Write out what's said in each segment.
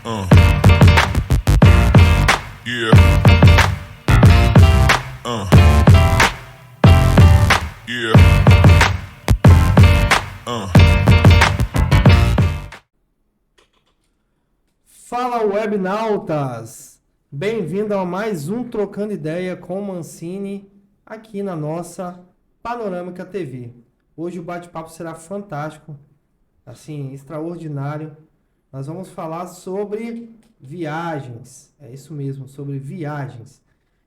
Uh, yeah. Uh, yeah. Uh. Fala webnautas! Bem-vindo a mais um Trocando Ideia com Mancini aqui na nossa Panorâmica TV. Hoje o bate-papo será fantástico, assim, extraordinário. Nós vamos falar sobre viagens, é isso mesmo, sobre viagens.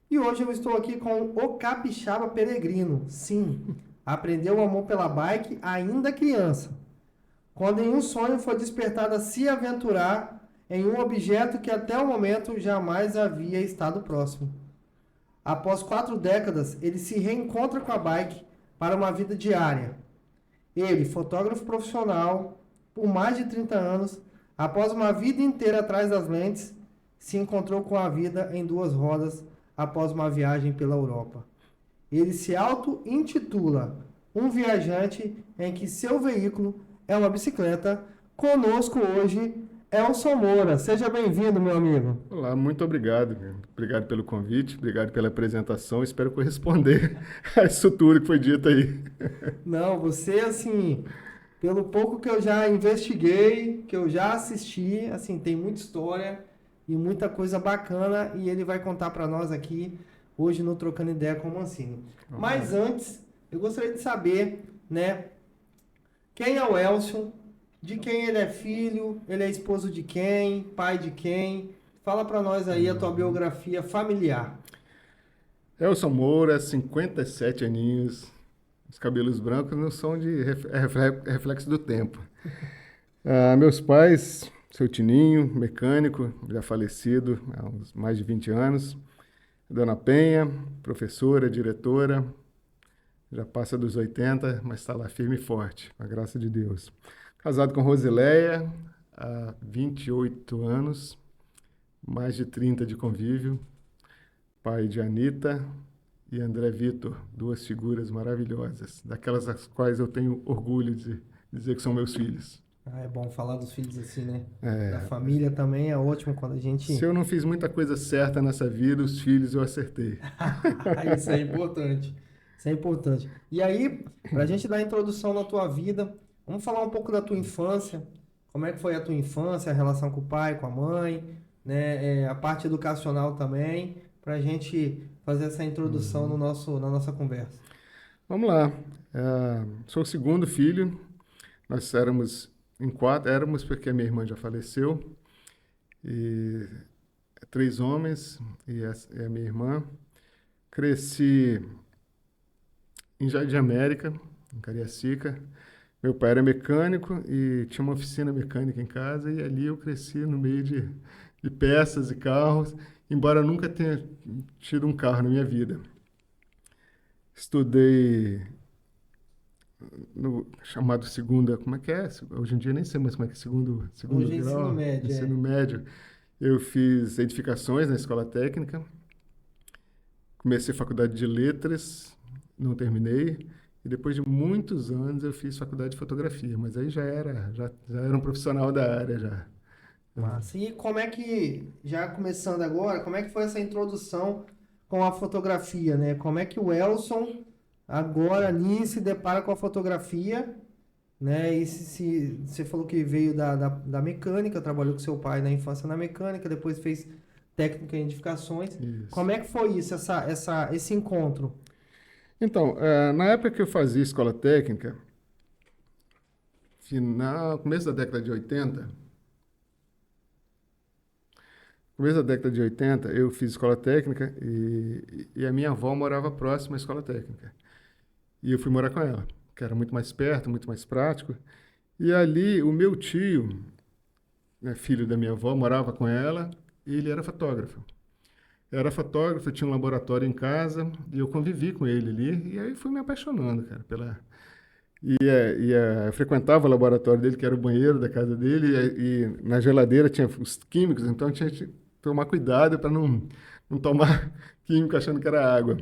E hoje eu estou aqui com o Capixaba Peregrino. Sim, aprendeu o amor pela bike ainda criança. Quando em um sonho foi despertado a se aventurar em um objeto que até o momento jamais havia estado próximo. Após 4 décadas, ele se reencontra com a bike para uma vida diária. Ele, fotógrafo profissional, por mais de 30 anos, após uma vida inteira atrás das lentes, se encontrou com a vida em 2 rodas após uma viagem pela Europa. Ele se auto-intitula um viajante em que seu veículo é uma bicicleta. Conosco hoje, Elson Moura. Seja bem-vindo, meu amigo. Olá, muito obrigado. Obrigado pelo convite, obrigado pela apresentação. Espero corresponder a isso tudo que foi dito aí. Não, você, assim, pelo pouco que eu já investiguei, que eu já assisti, assim, tem muita história e muita coisa bacana e ele vai contar para nós aqui hoje no Trocando Ideia com o Mancini. Mas antes, eu gostaria de saber, né, quem é o Elson, de quem ele é filho, ele é esposo de quem, pai de quem. Fala para nós aí a tua biografia familiar. Elson Moura, 57 aninhos. Os cabelos brancos não são de reflexo do tempo. Meus pais, seu Tininho, mecânico, já falecido há uns mais de 20 anos. Dona Penha, professora, diretora, já passa dos 80, mas está lá firme e forte, com a graça de Deus. Casado com Rosileia, há 28 anos, mais de 30 de convívio. Pai de Anitta e André Vitor, 2 figuras maravilhosas, daquelas as quais eu tenho orgulho de dizer que são meus filhos. É bom falar dos filhos assim, né? Da família também é ótimo quando a gente... Se eu não fiz muita coisa certa nessa vida, os filhos eu acertei. Isso é importante. Isso é importante. E aí, pra gente dar a introdução na tua vida, vamos falar um pouco da tua infância. Como é que foi a tua infância, a relação com o pai, com a mãe, né? A parte educacional também, pra gente fazer essa introdução no na nossa conversa. Vamos lá. Sou o segundo filho. Nós éramos em 4, éramos porque a minha irmã já faleceu. E 3 homens e a minha irmã. Cresci em Jardim América, em Cariacica. Meu pai era mecânico e tinha uma oficina mecânica em casa, e ali eu cresci no meio de peças e carros, embora eu nunca tenha tido um carro na minha vida. Estudei no chamado segunda, como é que é? Hoje em dia nem sei mais como é que é, segundo Hoje é grau, ensino médio, ensino médio. Eu fiz edificações na escola técnica, comecei faculdade de letras, não terminei, e depois de muitos anos eu fiz faculdade de fotografia, mas aí já era um profissional da área já. Massa. E como é que, já começando agora, como é que foi essa introdução com a fotografia, né? Como é que o Elson agora ali se depara com a fotografia, né? E você falou que veio da mecânica, trabalhou com seu pai na infância na mecânica, depois fez técnica em edificações. Isso. Como é que foi isso, esse encontro? Então, na época que eu fazia escola técnica, começo da década de 80, eu fiz escola técnica e a minha avó morava próximo à escola técnica. E eu fui morar com ela, que era muito mais perto, muito mais prático. E ali o meu tio, né, filho da minha avó, morava com ela e ele era fotógrafo. Era fotógrafo, tinha um laboratório em casa e eu convivi com ele ali. E aí fui me apaixonando, cara, eu frequentava o laboratório dele, que era o banheiro da casa dele, e na geladeira tinha os químicos, então tinha que tomar cuidado para não tomar químico achando que era água.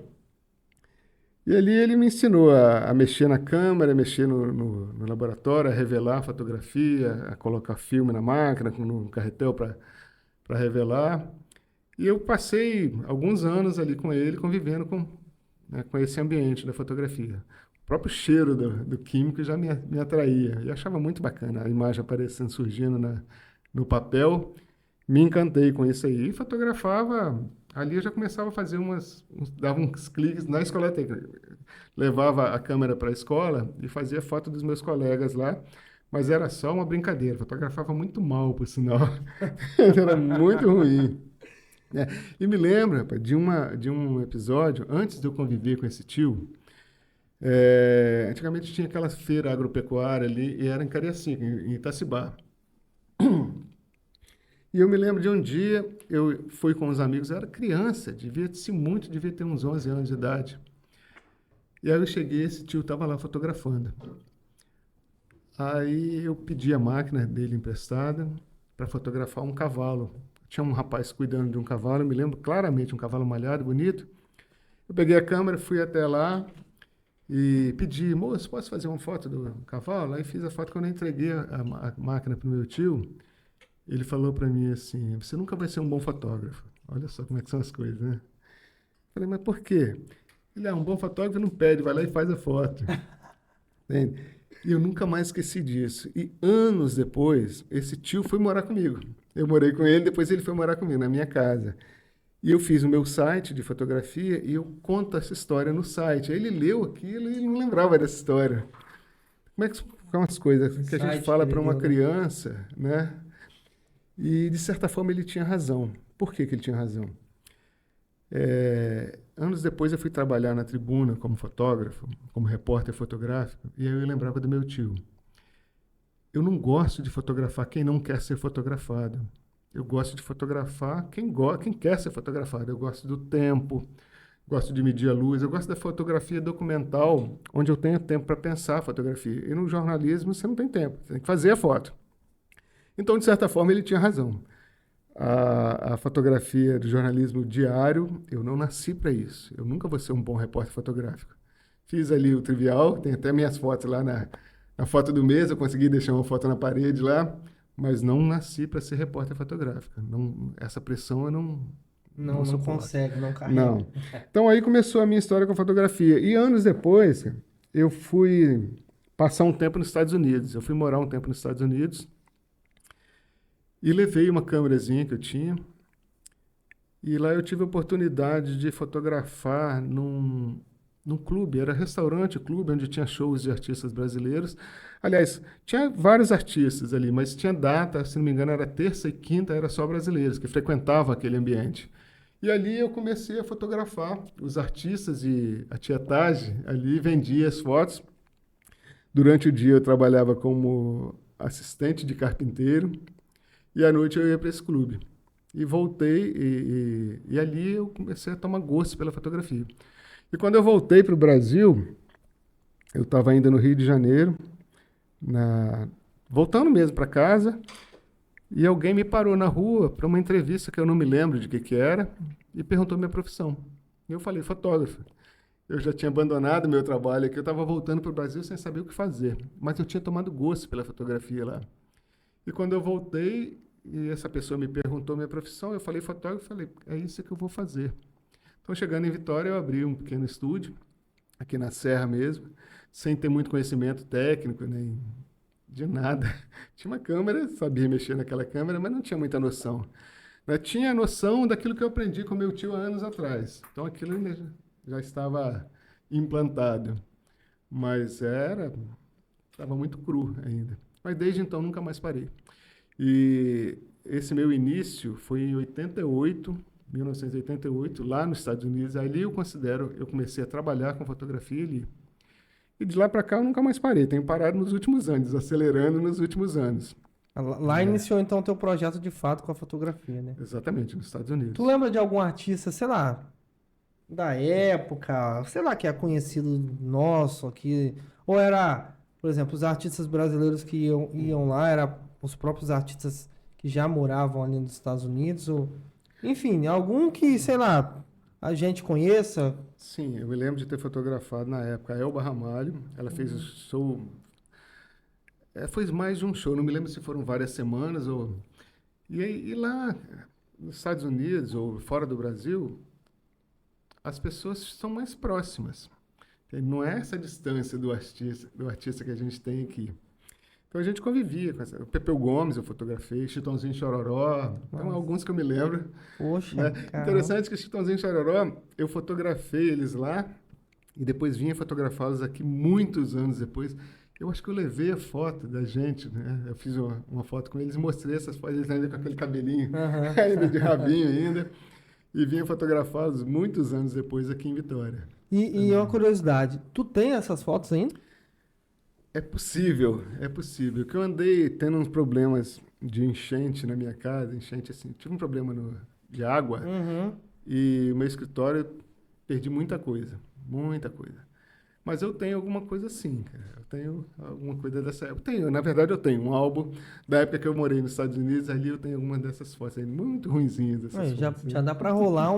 E ali ele me ensinou a mexer na câmera, a mexer no laboratório, a revelar a fotografia, a colocar filme na máquina, no carretel para para revelar. E eu passei alguns anos ali com ele, convivendo com esse ambiente da fotografia. O próprio cheiro do químico já me atraía. E achava muito bacana a imagem aparecendo, surgindo no papel. Me encantei com isso aí. E fotografava. Ali eu já começava a fazer dava uns cliques na escola técnica. Levava a câmera para a escola e fazia foto dos meus colegas lá. Mas era só uma brincadeira. Fotografava muito mal, por sinal. Era muito ruim. É, e me lembro, rapaz, de um episódio, antes de eu conviver com esse tio, antigamente tinha aquela feira agropecuária ali, e era em Cariacica, em Itacibá. E eu me lembro de um dia, eu fui com os amigos, eu era criança, devia ter uns 11 anos de idade. E aí eu cheguei, esse tio estava lá fotografando. Aí eu pedi a máquina dele emprestada para fotografar um cavalo. Tinha um rapaz cuidando de um cavalo, eu me lembro claramente, um cavalo malhado, bonito. Eu peguei a câmera, fui até lá e pedi, moço, posso fazer uma foto do cavalo? Aí fiz a foto. Quando eu entreguei a máquina para o meu tio, ele falou para mim assim, você nunca vai ser um bom fotógrafo. Olha só como é que são as coisas, né? Eu falei, mas por quê? Ele é um bom fotógrafo, não pede, vai lá e faz a foto. Entende? E eu nunca mais esqueci disso. E anos depois, esse tio foi morar comigo. Eu morei com ele, depois ele foi morar comigo, na minha casa. E eu fiz o meu site de fotografia e eu conto essa história no site. Aí ele leu aquilo e ele não lembrava dessa história. Como é que são as coisas que a gente Insight que fala ele para uma deu, né? criança, né? E, de certa forma, ele tinha razão. Por que que ele tinha razão? Anos depois eu fui trabalhar na Tribuna como fotógrafo, como repórter fotográfico, e aí eu lembrava do meu tio. Eu não gosto de fotografar quem não quer ser fotografado. Eu gosto de fotografar quem quer ser fotografado. Eu gosto do tempo, gosto de medir a luz, eu gosto da fotografia documental, onde eu tenho tempo para pensar a fotografia. E no jornalismo você não tem tempo, você tem que fazer a foto. Então, de certa forma, ele tinha razão. A fotografia do jornalismo diário, eu não nasci para isso. Eu nunca vou ser um bom repórter fotográfico. Fiz ali o trivial, tem até minhas fotos lá na foto do mês, eu consegui deixar uma foto na parede lá, mas não nasci para ser repórter fotográfico. Não, essa pressão eu não Não suporto. consegue, não carrega. Não. Então aí começou a minha história com a fotografia. E anos depois, eu fui passar um tempo nos Estados Unidos. Eu fui morar um tempo nos Estados Unidos e levei uma câmerazinha que eu tinha. E lá eu tive a oportunidade de fotografar num clube, era restaurante, clube, onde tinha shows de artistas brasileiros. Aliás, tinha vários artistas ali, mas tinha data, se não me engano, era terça e quinta, era só brasileiros que frequentavam aquele ambiente. E ali eu comecei a fotografar os artistas e a tietagem, ali vendia as fotos. Durante o dia eu trabalhava como assistente de carpinteiro e à noite eu ia para esse clube. E voltei, e ali eu comecei a tomar gosto pela fotografia. E quando eu voltei para o Brasil, eu estava ainda no Rio de Janeiro, voltando mesmo para casa, e alguém me parou na rua para uma entrevista que eu não me lembro de que era, e perguntou minha profissão. E eu falei, fotógrafo. Eu já tinha abandonado meu trabalho aqui, eu estava voltando para o Brasil sem saber o que fazer, mas eu tinha tomado gosto pela fotografia lá. E quando eu voltei, e essa pessoa me perguntou minha profissão, eu falei fotógrafo, falei, é isso que eu vou fazer. Então, chegando em Vitória, eu abri um pequeno estúdio, aqui na Serra mesmo, sem ter muito conhecimento técnico, nem de nada. Tinha uma câmera, sabia mexer naquela câmera, mas não tinha muita noção. Mas tinha noção daquilo que eu aprendi com meu tio há anos atrás. Então, aquilo ainda já estava implantado. Mas estava muito cru ainda. Mas desde então, nunca mais parei. E esse meu início foi em 1988, lá nos Estados Unidos. Ali eu comecei a trabalhar com fotografia ali. E de lá para cá eu nunca mais parei. Tenho parado nos últimos anos, acelerando nos últimos anos. Lá iniciou então o teu projeto de fato com a fotografia, né? Exatamente, nos Estados Tu Unidos. lembra de algum artista, sei lá, da época, sei lá, que é conhecido nosso aqui, ou era, por exemplo, os artistas brasileiros que iam lá, era os próprios artistas que já moravam ali nos Estados Unidos, ou, enfim, algum que, sei lá, a gente conheça? Sim, eu me lembro de ter fotografado na época a Elba Ramalho. Ela fez o show. Foi mais de um show, não me lembro se foram várias semanas ou. E lá, nos Estados Unidos ou fora do Brasil, as pessoas são mais próximas. Não é essa distância do artista que a gente tem aqui. Então a gente convivia com essa. O Pepeu Gomes eu fotografei, Chitãozinho e Chororó, então alguns que eu me lembro. Poxa, Né? caramba. Interessante que Chitãozinho e Chororó, eu fotografei eles lá e depois vinha fotografá-los aqui muitos anos depois. Eu acho que eu levei a foto da gente, né? Eu fiz uma foto com eles, mostrei essas fotos, eles ainda com aquele cabelinho, ainda de rabinho ainda, e vinha fotografá-los muitos anos depois aqui em Vitória. E uma curiosidade, tu tem essas fotos ainda? É possível, é possível. Que eu andei tendo uns problemas de enchente na minha casa, enchente assim, tive um problema de água e o meu escritório perdi muita coisa, muita coisa. Mas eu tenho alguma coisa assim, cara. Eu tenho alguma coisa dessa época. Na verdade, eu tenho um álbum da época que eu morei nos Estados Unidos, ali eu tenho alguma dessas fotos aí, muito ruinzinhas dessas Aí, já, fotos. Né? já dá pra rolar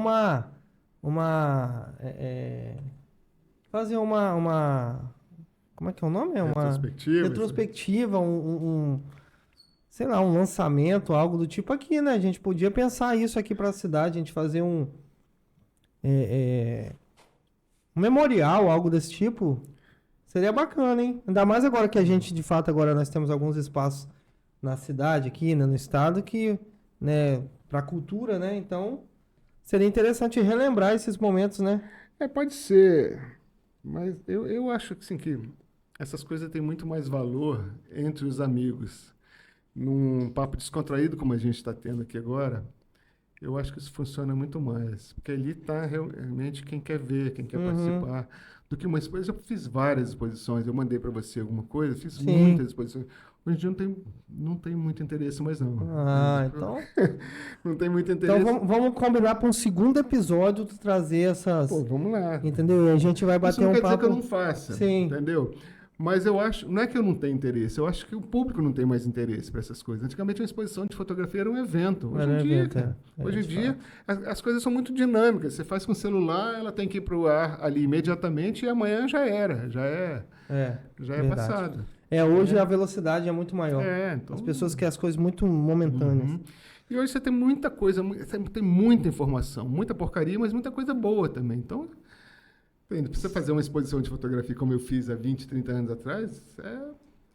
fazer uma, como é que é o nome? É uma Retrospectiva. retrospectiva, sei lá, um lançamento, algo do tipo aqui, né? A gente podia pensar isso aqui pra cidade, a gente fazer um memorial, algo desse tipo. Seria bacana, hein? Ainda mais agora que a gente, de fato, agora nós temos alguns espaços na cidade aqui, né, no estado, que, né, pra cultura, né? Então, seria interessante relembrar esses momentos, né? Pode ser, mas eu acho que, assim, que essas coisas têm muito mais valor entre os amigos. Num papo descontraído como a gente está tendo aqui agora, eu acho que isso funciona muito mais. Porque ali está realmente quem quer ver, quem quer participar. Do que uma exposição. Eu fiz várias exposições, eu mandei para você alguma coisa, fiz Sim. muitas exposições. Hoje em dia não tem muito interesse mais, não. Então. Não tem muito interesse. Então vamos combinar para um segundo episódio tu trazer essas. Pô, vamos lá. Entendeu? E a gente vai bater Isso não um quer papo. dizer que eu não faça. Sim. Entendeu? Mas eu acho, não é que eu não tenho interesse, eu acho que o público não tem mais interesse para essas coisas. Antigamente uma exposição de fotografia era um evento. Hoje em dia, as coisas são muito dinâmicas. Você faz com o celular, ela tem que ir para o ar ali imediatamente e amanhã já é passado. Hoje a velocidade é muito maior. Então, as pessoas querem as coisas muito momentâneas. E hoje você tem muita coisa, você tem muita informação, muita porcaria, mas muita coisa boa também. Então, pra você fazer uma exposição de fotografia como eu fiz há 20, 30 anos atrás, é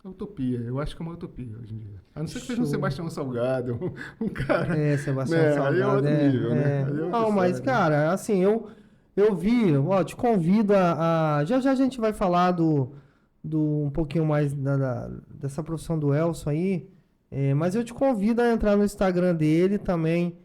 utopia. Eu acho que é uma utopia hoje em dia. A não ser que seja um Sebastião Salgado, um cara... Sebastião Salgado. Aí é outro nível, né? Não, mas, cara, assim, eu vi, te convido já a gente vai falar um pouquinho mais dessa profissão do Elson aí, mas eu te convido a entrar no Instagram dele também,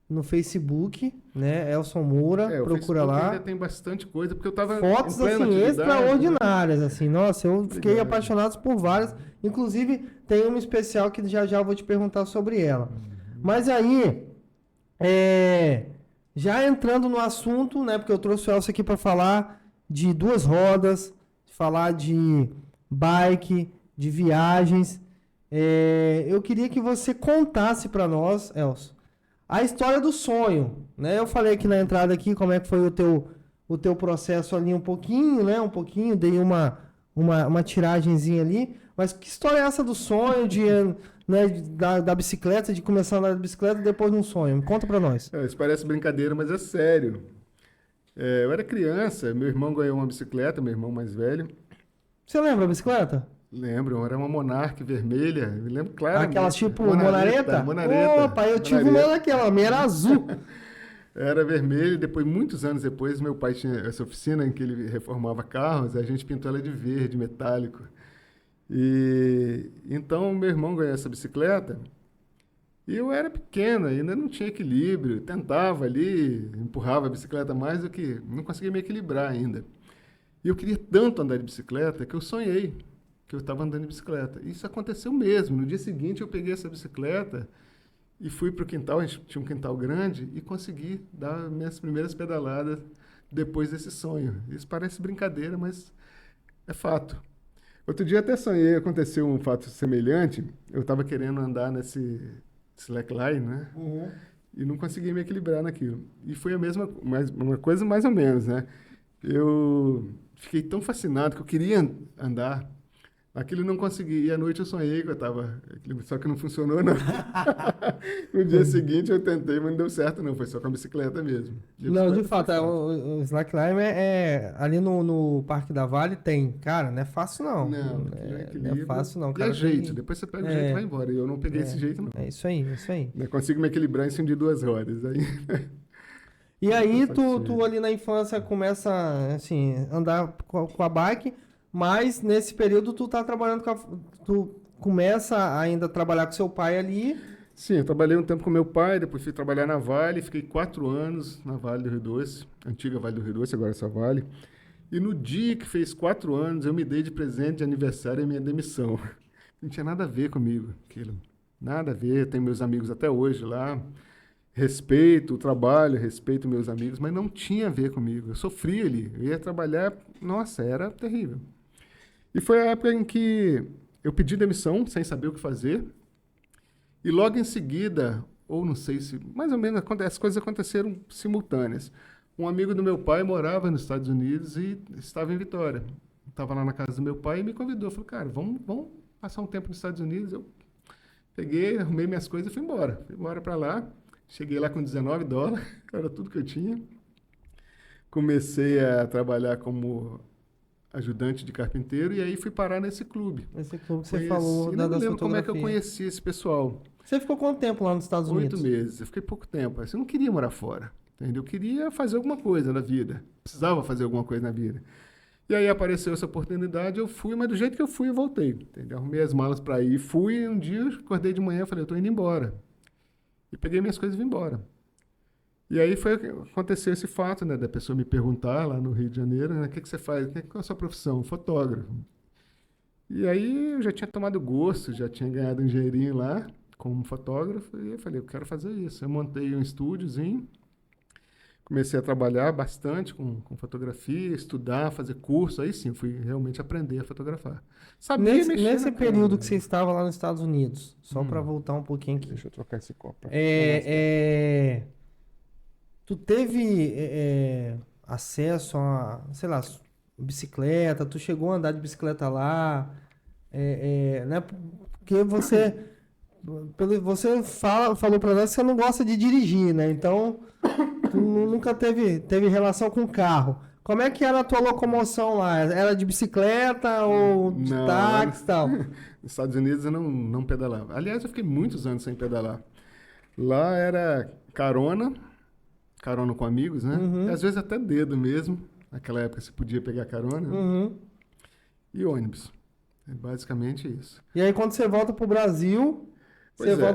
no Facebook, né? Elson Moura, procura lá. Ainda tem bastante coisa, porque eu tava fotos assim extraordinárias, assim. Nossa, eu fiquei apaixonado por várias. Inclusive, tem uma especial que já eu vou te perguntar sobre ela. Mas aí, já entrando no assunto, né? Porque eu trouxe o Elson aqui para falar de duas rodas, falar de bike, de viagens. Eu queria que você contasse para nós, Elson, a história do sonho, né? Eu falei aqui na entrada aqui como é que foi o teu processo ali um pouquinho, né? Um pouquinho, dei uma tiragenzinha ali. Mas que história é essa do sonho, né, da bicicleta, de começar a andar de bicicleta depois de um sonho? Conta pra nós. Isso parece brincadeira, mas é sério. Eu era criança, meu irmão ganhou uma bicicleta, meu irmão mais velho. Você lembra a bicicleta? Lembro, era uma Monarch vermelha, me lembro claro. Aquelas tipo Monareta? Monareta. Opa, eu tive uma daquela, a minha era azul. Era vermelho, depois, muitos anos depois, meu pai tinha essa oficina em que ele reformava carros, a gente pintou ela de verde, metálico. E então meu irmão ganhou essa bicicleta e eu era pequeno, ainda não tinha equilíbrio, tentava ali, empurrava a bicicleta mais do que... não conseguia me equilibrar ainda. E eu queria tanto andar de bicicleta que eu sonhei que eu estava andando de bicicleta. Isso aconteceu mesmo. No dia seguinte eu peguei essa bicicleta e fui para o quintal, a gente tinha um quintal grande, e consegui dar minhas primeiras pedaladas depois desse sonho. Isso parece brincadeira, mas é fato. Outro dia até sonhei, aconteceu um fato semelhante. Eu estava querendo andar nesse slackline, né? E não consegui me equilibrar naquilo. E foi uma coisa mais ou menos, né? Eu fiquei tão fascinado que eu queria andar. Aquilo não consegui. E à noite eu sonhei que eu tava. Só que não funcionou, não. No dia seguinte eu tentei, mas não deu certo, não. Foi só com a bicicleta mesmo. E a Não, de bicicleta foi fato, fácil. o slackline ali no Parque da Vale tem. Cara, não é fácil não. Não, aquilo é Não é equilíbrio. fácil não, E é cara. jeito. Depois você pega o jeito e vai embora. E eu não peguei esse jeito, não. É isso aí, é isso aí. Eu consigo me equilibrar em cima de duas rodas. Aí E eu tô aí tu satisfeito. ali na infância começa, assim, andar com a bike, mas nesse período tu tá trabalhando tu começa ainda a trabalhar com seu pai ali. Sim, eu trabalhei um tempo com meu pai, depois fui trabalhar na Vale, fiquei 4 anos na Vale do Rio Doce, antiga Vale do Rio Doce, agora essa Vale. E no dia que fez 4 anos, eu me dei de presente de aniversário a minha demissão. Não tinha nada a ver comigo, aquilo. Nada a ver, tenho meus amigos até hoje lá. Respeito o trabalho, respeito meus amigos, mas não tinha a ver comigo. Eu sofri ali. Eu ia trabalhar, nossa, era terrível. E foi a época em que eu pedi demissão, sem saber o que fazer. E logo em seguida, ou não sei se, mais ou menos, as coisas aconteceram simultâneas. Um amigo do meu pai morava nos Estados Unidos e estava em Vitória. Estava lá na casa do meu pai e me convidou. Falou, cara, vamos passar um tempo nos Estados Unidos. Eu peguei, arrumei minhas coisas e fui embora. Fui embora para lá. Cheguei lá com US$ 19, era tudo que eu tinha. Comecei a trabalhar como ajudante de carpinteiro e aí fui parar nesse clube. Esse clube que você Conheci, falou não me das lembro como é que eu fotografias. conheci esse pessoal. Você ficou quanto tempo lá nos Estados 8 Unidos? meses. Eu fiquei pouco tempo. Assim, eu não queria morar fora. Entendeu? Eu queria fazer alguma coisa na vida. Precisava fazer alguma coisa na vida. E aí apareceu essa oportunidade, eu fui, mas do jeito que eu fui, eu voltei. Entendeu? Arrumei as malas para ir. Fui, e um dia eu acordei de manhã e falei, eu tô indo embora. E peguei minhas coisas e vim embora. E aí aconteceu esse fato, né, da pessoa me perguntar lá no Rio de Janeiro, né, o que você faz? Qual é a sua profissão? Fotógrafo. E aí eu já tinha tomado gosto, já tinha ganhado um dinheirinho lá como fotógrafo, e eu falei, eu quero fazer isso. Eu montei um estúdiozinho, comecei a trabalhar bastante com fotografia, estudar, fazer curso, aí sim, fui realmente aprender a fotografar. Sabia mexer Nesse na período câmera. que você estava lá nos Estados Unidos, só para voltar um pouquinho aqui, Deixa eu trocar esse copo. tu teve acesso a, sei lá, bicicleta, tu chegou a andar de bicicleta lá, né? Porque você falou para nós que você não gosta de dirigir, né? Então, tu nunca teve relação com carro. Como é que era a tua locomoção lá? Era de bicicleta ou de Não, lá táxi e tal? nos Estados Unidos eu não pedalava. Aliás, eu fiquei muitos anos sem pedalar. Lá era carona com amigos, né? E às vezes até dedo mesmo. Naquela época você podia pegar carona, né? Uhum. E ônibus. É basicamente isso. E aí quando você volta pro Brasil, Pois é.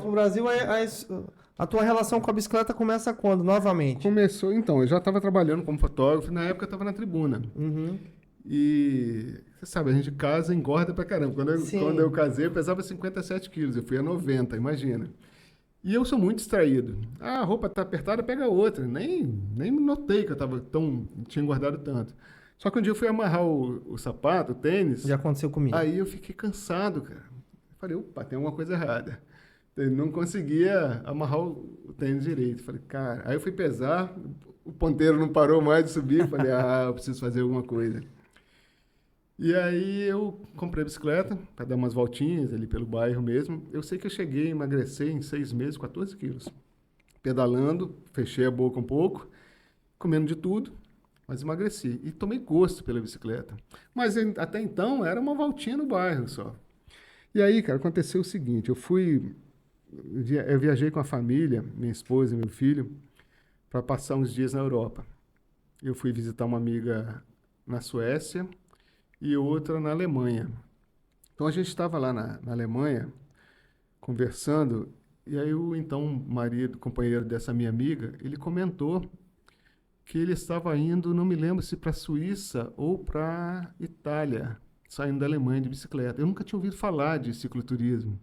a tua relação com a bicicleta começa quando, novamente? Começou, então, eu já estava trabalhando como fotógrafo, na época eu estava na tribuna. Uhum. E você sabe, a gente casa e engorda pra caramba. Sim. Quando eu casei, eu pesava 57 quilos, eu fui a 90, imagina. E eu sou muito distraído. Ah, a roupa tá apertada, pega outra. Nem notei que tinha engordado tanto. Só que um dia eu fui amarrar o sapato, o tênis, Já aconteceu comigo. aí eu fiquei cansado, cara. Eu falei, opa, tem alguma coisa errada. Eu não conseguia amarrar o tênis direito. Falei, cara, aí eu fui pesar, o ponteiro não parou mais de subir. Falei, eu preciso fazer alguma coisa. E aí eu comprei a bicicleta para dar umas voltinhas ali pelo bairro mesmo. Eu sei que eu cheguei a emagrecer em 6 meses, 14 quilos. Pedalando, fechei a boca um pouco, comendo de tudo, mas emagreci. E tomei gosto pela bicicleta. Mas até então era uma voltinha no bairro só. E aí, cara, aconteceu o seguinte, eu viajei com a família, minha esposa e meu filho, para passar uns dias na Europa. Eu fui visitar uma amiga na Suécia e outra na Alemanha. Então a gente estava lá na Alemanha conversando e aí o então marido, companheiro dessa minha amiga, ele comentou que ele estava indo, não me lembro se para a Suíça ou para Itália, saindo da Alemanha de bicicleta. Eu nunca tinha ouvido falar de cicloturismo.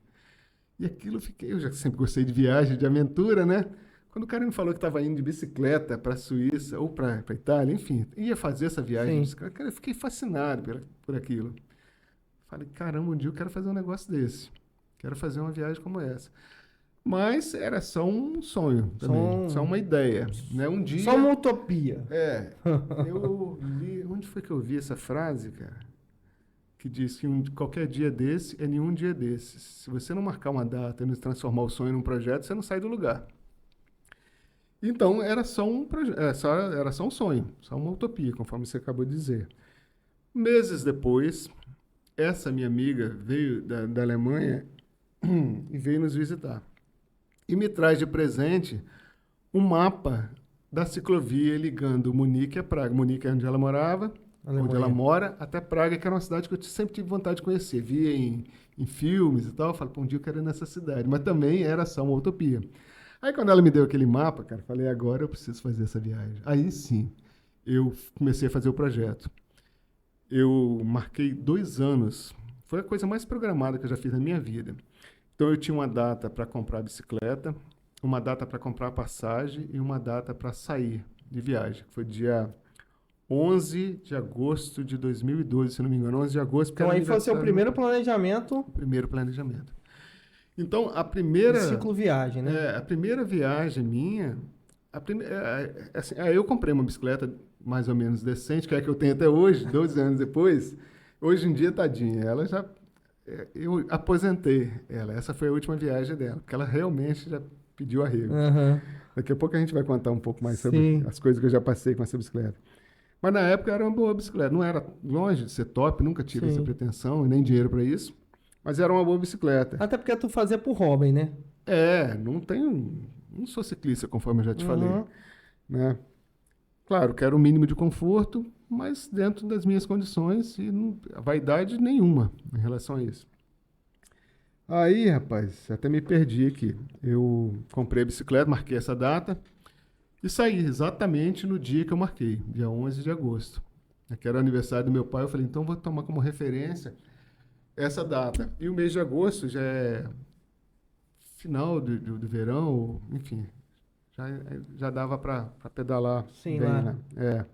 E aquilo eu já sempre gostei de viagem, de aventura, né? Quando o cara me falou que estava indo de bicicleta para a Suíça ou para a Itália, enfim, ia fazer essa viagem de bicicleta, cara, eu fiquei fascinado por aquilo. Falei, caramba, um dia eu quero fazer um negócio desse. Quero fazer uma viagem como essa. Mas era só um sonho também, só uma ideia, né? Um dia... Só uma utopia. Eu li... Onde foi que eu vi essa frase, cara? que diz que qualquer dia desse é nenhum dia desses. Se você não marcar uma data e não transformar o sonho num projeto, você não sai do lugar. Então, era só era só um sonho, só uma utopia, conforme você acabou de dizer. Meses depois, essa minha amiga veio da Alemanha e veio nos visitar. E me traz de presente um mapa da ciclovia ligando Munique a Praga. Munique é onde ela morava, onde ela mora, até Praga, que era uma cidade que eu sempre tive vontade de conhecer. Via em filmes e tal, eu falei, um dia eu quero ir nessa cidade. Mas também era só uma utopia. Aí quando ela me deu aquele mapa, cara, falei, agora eu preciso fazer essa viagem. Aí sim, eu comecei a fazer o projeto. Eu marquei 2 anos. Foi a coisa mais programada que eu já fiz na minha vida. Então eu tinha uma data para comprar a bicicleta, uma data para comprar a passagem e uma data para sair de viagem. Foi dia 11 de agosto de 2012, se não me engano. 11 de agosto. Então aí foi o seu primeiro planejamento. Primeiro planejamento. Então, a primeira... Ciclo viagem, né? a primeira viagem minha... assim, eu comprei uma bicicleta mais ou menos decente, que é a que eu tenho até hoje, 12 anos depois. Hoje em dia, tadinha, ela já... Eu aposentei ela. Essa foi a última viagem dela, porque ela realmente já pediu arrego. Uhum. Daqui a pouco a gente vai contar um pouco mais sobre as coisas que eu já passei com essa bicicleta. Mas na época era uma boa bicicleta. Não era longe de ser top, nunca tive essa pretensão e nem dinheiro para isso. Mas era uma boa bicicleta. Até porque tu fazia por hobby, né? Não sou ciclista, conforme eu já te falei. Né? Claro, quero o mínimo de conforto, mas dentro das minhas condições e vaidade nenhuma em relação a isso. Aí, rapaz, até me perdi aqui. Eu comprei a bicicleta, marquei essa data e saí exatamente no dia que eu marquei, dia 11 de agosto. Que era o aniversário do meu pai. Eu falei, então vou tomar como referência essa data. E o mês de agosto já é final do verão, enfim, já dava para pedalar bem, lá. né?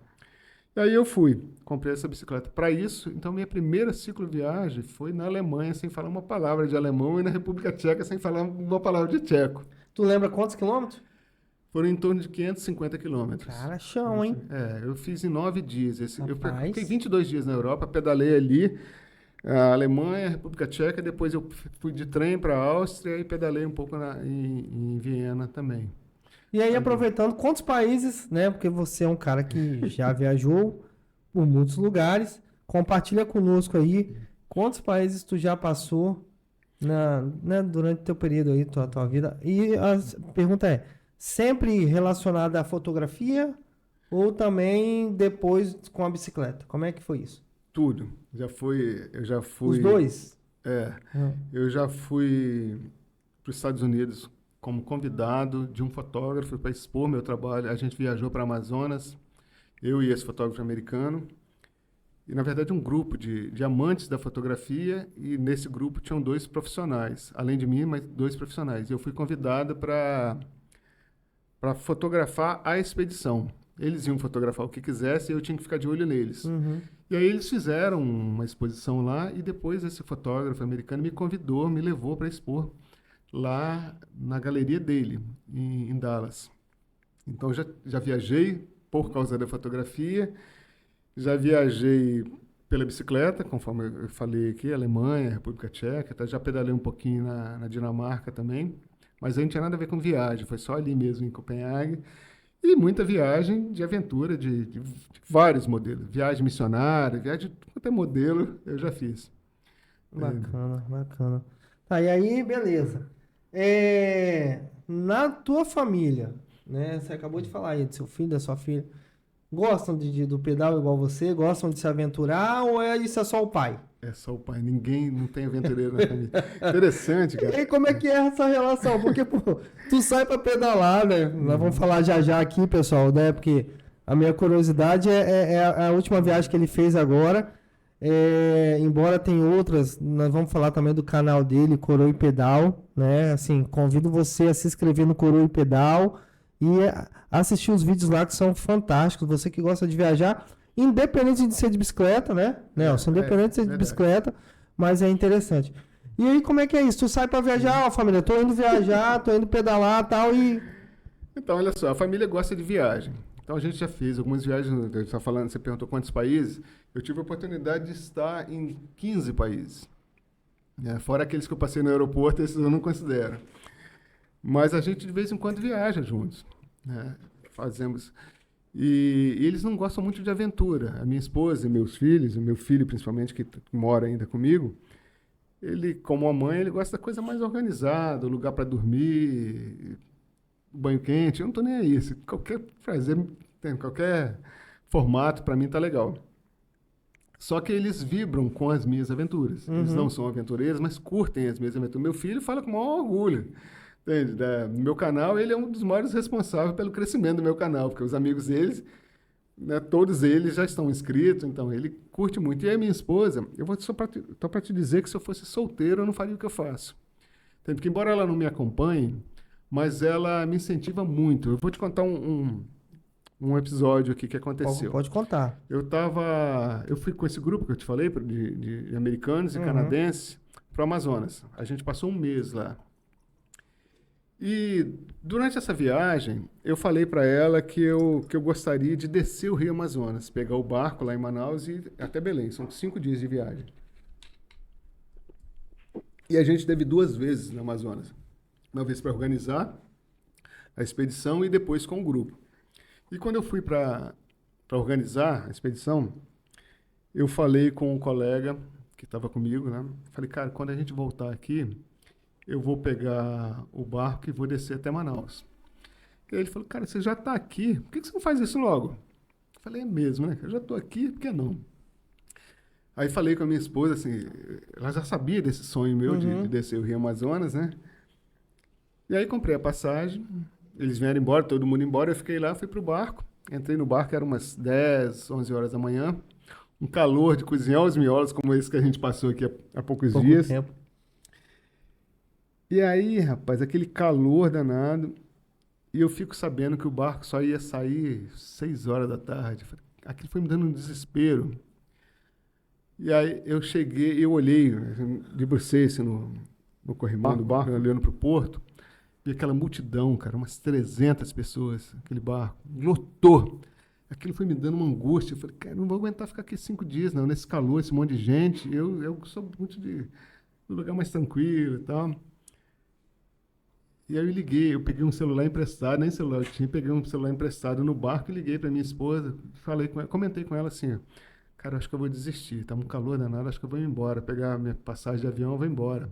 E aí eu fui, comprei essa bicicleta para isso. Então minha primeira cicloviagem foi na Alemanha, sem falar uma palavra de alemão, e na República Tcheca, sem falar uma palavra de tcheco. Tu lembra quantos quilômetros? Foram em torno de 550 quilômetros. Cara, chão, hein? Eu fiz em 9 dias. Eu Rapaz. fiquei 22 dias na Europa, pedalei ali, a Alemanha, a República Tcheca, depois eu fui de trem para a Áustria e pedalei um pouco em Viena também. E aí, aproveitando, quantos países, né? Porque você é um cara que já viajou por muitos lugares. Conosco aí quantos países tu já passou durante o teu período aí, tua vida. E a pergunta é, sempre relacionada à fotografia ou também depois com a bicicleta? Como é que foi isso? Tudo. Eu já fui... Os dois? Eu já fui para os Estados Unidos como convidado de um fotógrafo para expor meu trabalho. A gente viajou para Amazonas, eu e esse fotógrafo americano, e na verdade um grupo de amantes da fotografia, e nesse grupo tinham 2 profissionais, além de mim, mas 2 profissionais. Eu fui convidado para fotografar a expedição. Eles iam fotografar o que quisessem e eu tinha que ficar de olho neles. E aí eles fizeram uma exposição lá e depois esse fotógrafo americano me convidou, me levou para expor lá na galeria dele, em Dallas. Então já viajei por causa da fotografia, já viajei pela bicicleta, conforme eu falei aqui, Alemanha, República Tcheca, já pedalei um pouquinho na Dinamarca também, mas aí não tinha nada a ver com viagem, foi só ali mesmo em Copenhague. E muita viagem de aventura, de vários modelos. Viagem missionária, viagem de até modelo eu já fiz. Bacana, bacana. Tá, e aí, beleza. Na tua família, né? Você acabou de falar aí do seu filho, da sua filha. Gostam do pedal igual você? Gostam de se aventurar ou isso é só o pai? É só o pai. Ninguém não tem aventureiro na família. Interessante, cara. E aí, como é que é essa relação? Porque, pô, tu sai pra pedalar, né? Nós vamos falar já aqui, pessoal, né? Porque a minha curiosidade é a última viagem que ele fez agora. Embora tem outras, nós vamos falar também do canal dele, Coroa e Pedal, né? Assim, convido você a se inscrever no Coroa e Pedal e assistir os vídeos lá que são fantásticos. Você que gosta de viajar, independente de ser de bicicleta, né? Nelson, independente de ser de bicicleta, mas é interessante. E aí, como é que é isso? Tu sai pra viajar, família, tô indo viajar, tô indo pedalar e tal, e... Então, olha só, a família gosta de viagem. Então a gente já fez algumas viagens, você perguntou quantos países, eu tive a oportunidade de estar em 15 países. Né? Fora aqueles que eu passei no aeroporto, esses eu não considero. Mas a gente de vez em quando viaja juntos. Né? Fazemos. E eles não gostam muito de aventura. A minha esposa e meus filhos, o meu filho principalmente, que mora ainda comigo, ele, como a mãe, ele gosta da coisa mais organizada, lugar para dormir, banho quente. Eu não estou nem aí. Se qualquer prazer, qualquer formato, para mim está legal. Só que eles vibram com as minhas aventuras. Eles não são aventureiros, mas curtem as minhas aventuras. Meu filho fala com o maior orgulho. Entende? No meu canal, ele é um dos maiores responsáveis pelo crescimento do meu canal, porque os amigos deles, né, todos eles já estão inscritos, então ele curte muito. E a minha esposa, eu vou só para te dizer que se eu fosse solteiro, eu não faria o que eu faço. Entende? Porque embora ela não me acompanhe, mas ela me incentiva muito. Eu vou te contar um episódio aqui que aconteceu. Pode contar. Eu fui com esse grupo que eu te falei, de americanos e canadenses, para o Amazonas. A gente passou um mês lá. E durante essa viagem, eu falei para ela que eu gostaria de descer o Rio Amazonas, pegar o barco lá em Manaus e ir até Belém. São 5 dias de viagem. E a gente teve 2 vezes no Amazonas. Uma vez para organizar a expedição e depois com o grupo. E quando eu fui para organizar a expedição, eu falei com um colega que estava comigo, né? Falei, cara, quando a gente voltar aqui, eu vou pegar o barco e vou descer até Manaus. E aí ele falou, cara, você já está aqui, por que você não faz isso logo? Eu falei, é mesmo, né? Eu já estou aqui, por que não? Aí falei com a minha esposa, assim, ela já sabia desse sonho meu de descer o Rio Amazonas, né? E aí comprei a passagem, eles vieram embora, todo mundo embora, eu fiquei lá, fui pro barco, entrei no barco, era umas 10, 11 horas da manhã, um calor de cozinhar os miolos, como esse que a gente passou aqui há poucos dias. Tempo. E aí, rapaz, aquele calor danado, e eu fico sabendo que o barco só ia sair 6 horas da tarde. Aquilo foi me dando um desespero. E aí eu cheguei, eu olhei, debrucei assim, no corrimão do barco, olhando para o porto, vi aquela multidão, cara, umas 300 pessoas, aquele barco, lotou. Aquilo foi me dando uma angústia. Eu falei, cara, não vou aguentar ficar aqui 5 dias, não, nesse calor, esse monte de gente. Eu sou muito de lugar mais tranquilo e tal. E aí eu liguei, eu peguei um celular emprestado, nem celular eu tinha, peguei um celular emprestado no barco e liguei para minha esposa, falei com ela, comentei com ela assim, cara, acho que eu vou desistir, tá um calor danado, acho que eu vou embora, pegar minha passagem de avião, eu vou embora.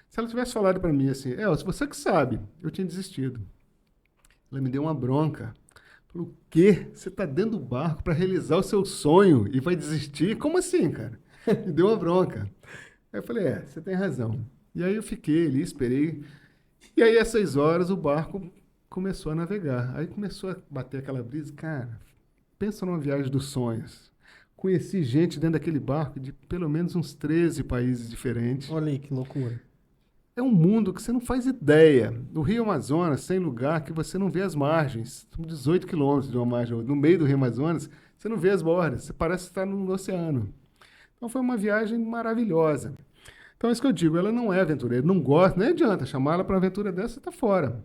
Se ela tivesse falado para mim assim, se você que sabe, eu tinha desistido. Ela me deu uma bronca. Falou, o quê? Você tá dentro do barco para realizar o seu sonho e vai desistir? Como assim, cara? Me deu uma bronca. Aí eu falei, você tem razão. E aí eu fiquei ali, esperei. E aí, às 6 horas, o barco começou a navegar. Aí começou a bater aquela brisa. Cara, pensa numa viagem dos sonhos. Conheci gente dentro daquele barco de pelo menos uns 13 países diferentes. Olha aí, que loucura. É um mundo que você não faz ideia. No Rio Amazonas tem lugar que você não vê as margens. São 18 quilômetros de uma margem. No meio do Rio Amazonas, você não vê as bordas. Você parece estar no oceano. Então foi uma viagem maravilhosa. Então é isso que eu digo, ela não é aventureira, não gosta, nem adianta chamar ela para aventura dessa, está fora.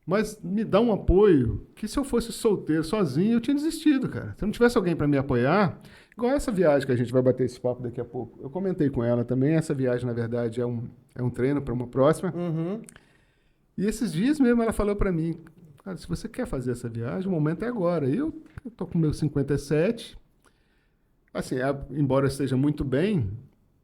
Mas me dá um apoio que se eu fosse solteiro, sozinho, eu tinha desistido, cara. Se eu não tivesse alguém para me apoiar, igual essa viagem que a gente vai bater esse papo daqui a pouco. Eu comentei com ela também, essa viagem, na verdade, é um treino para uma próxima. E esses dias mesmo ela falou para mim, cara, se você quer fazer essa viagem, o momento é agora. Eu tô com meus 57, assim, embora eu esteja muito bem,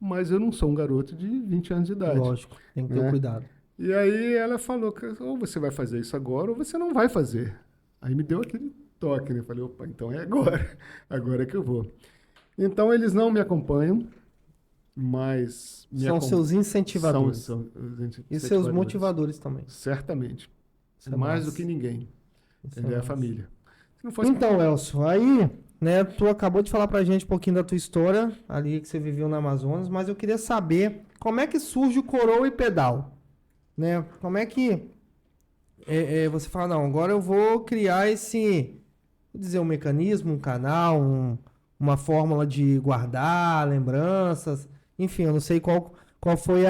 mas eu não sou um garoto de 20 anos de idade. Lógico, tem que ter cuidado. E aí ela falou que ou você vai fazer isso agora ou você não vai fazer. Aí me deu aquele toque, né? Eu falei, opa, então é agora. Agora é que eu vou. Então eles não me acompanham, mas... São seus incentivadores. São e seus motivadores também. Certamente. Isso é mais massa. do que ninguém. Isso Ele é a massa. família. Se não fosse... Então, Elcio, aí, né, tu acabou de falar pra gente um pouquinho da tua história, ali que você viveu na Amazonas, mas eu queria saber como é que surge o Coroa e Pedal, né? Como é que você fala, não, agora eu vou criar vou dizer, um mecanismo, um canal, uma fórmula de guardar lembranças, enfim, eu não sei qual foi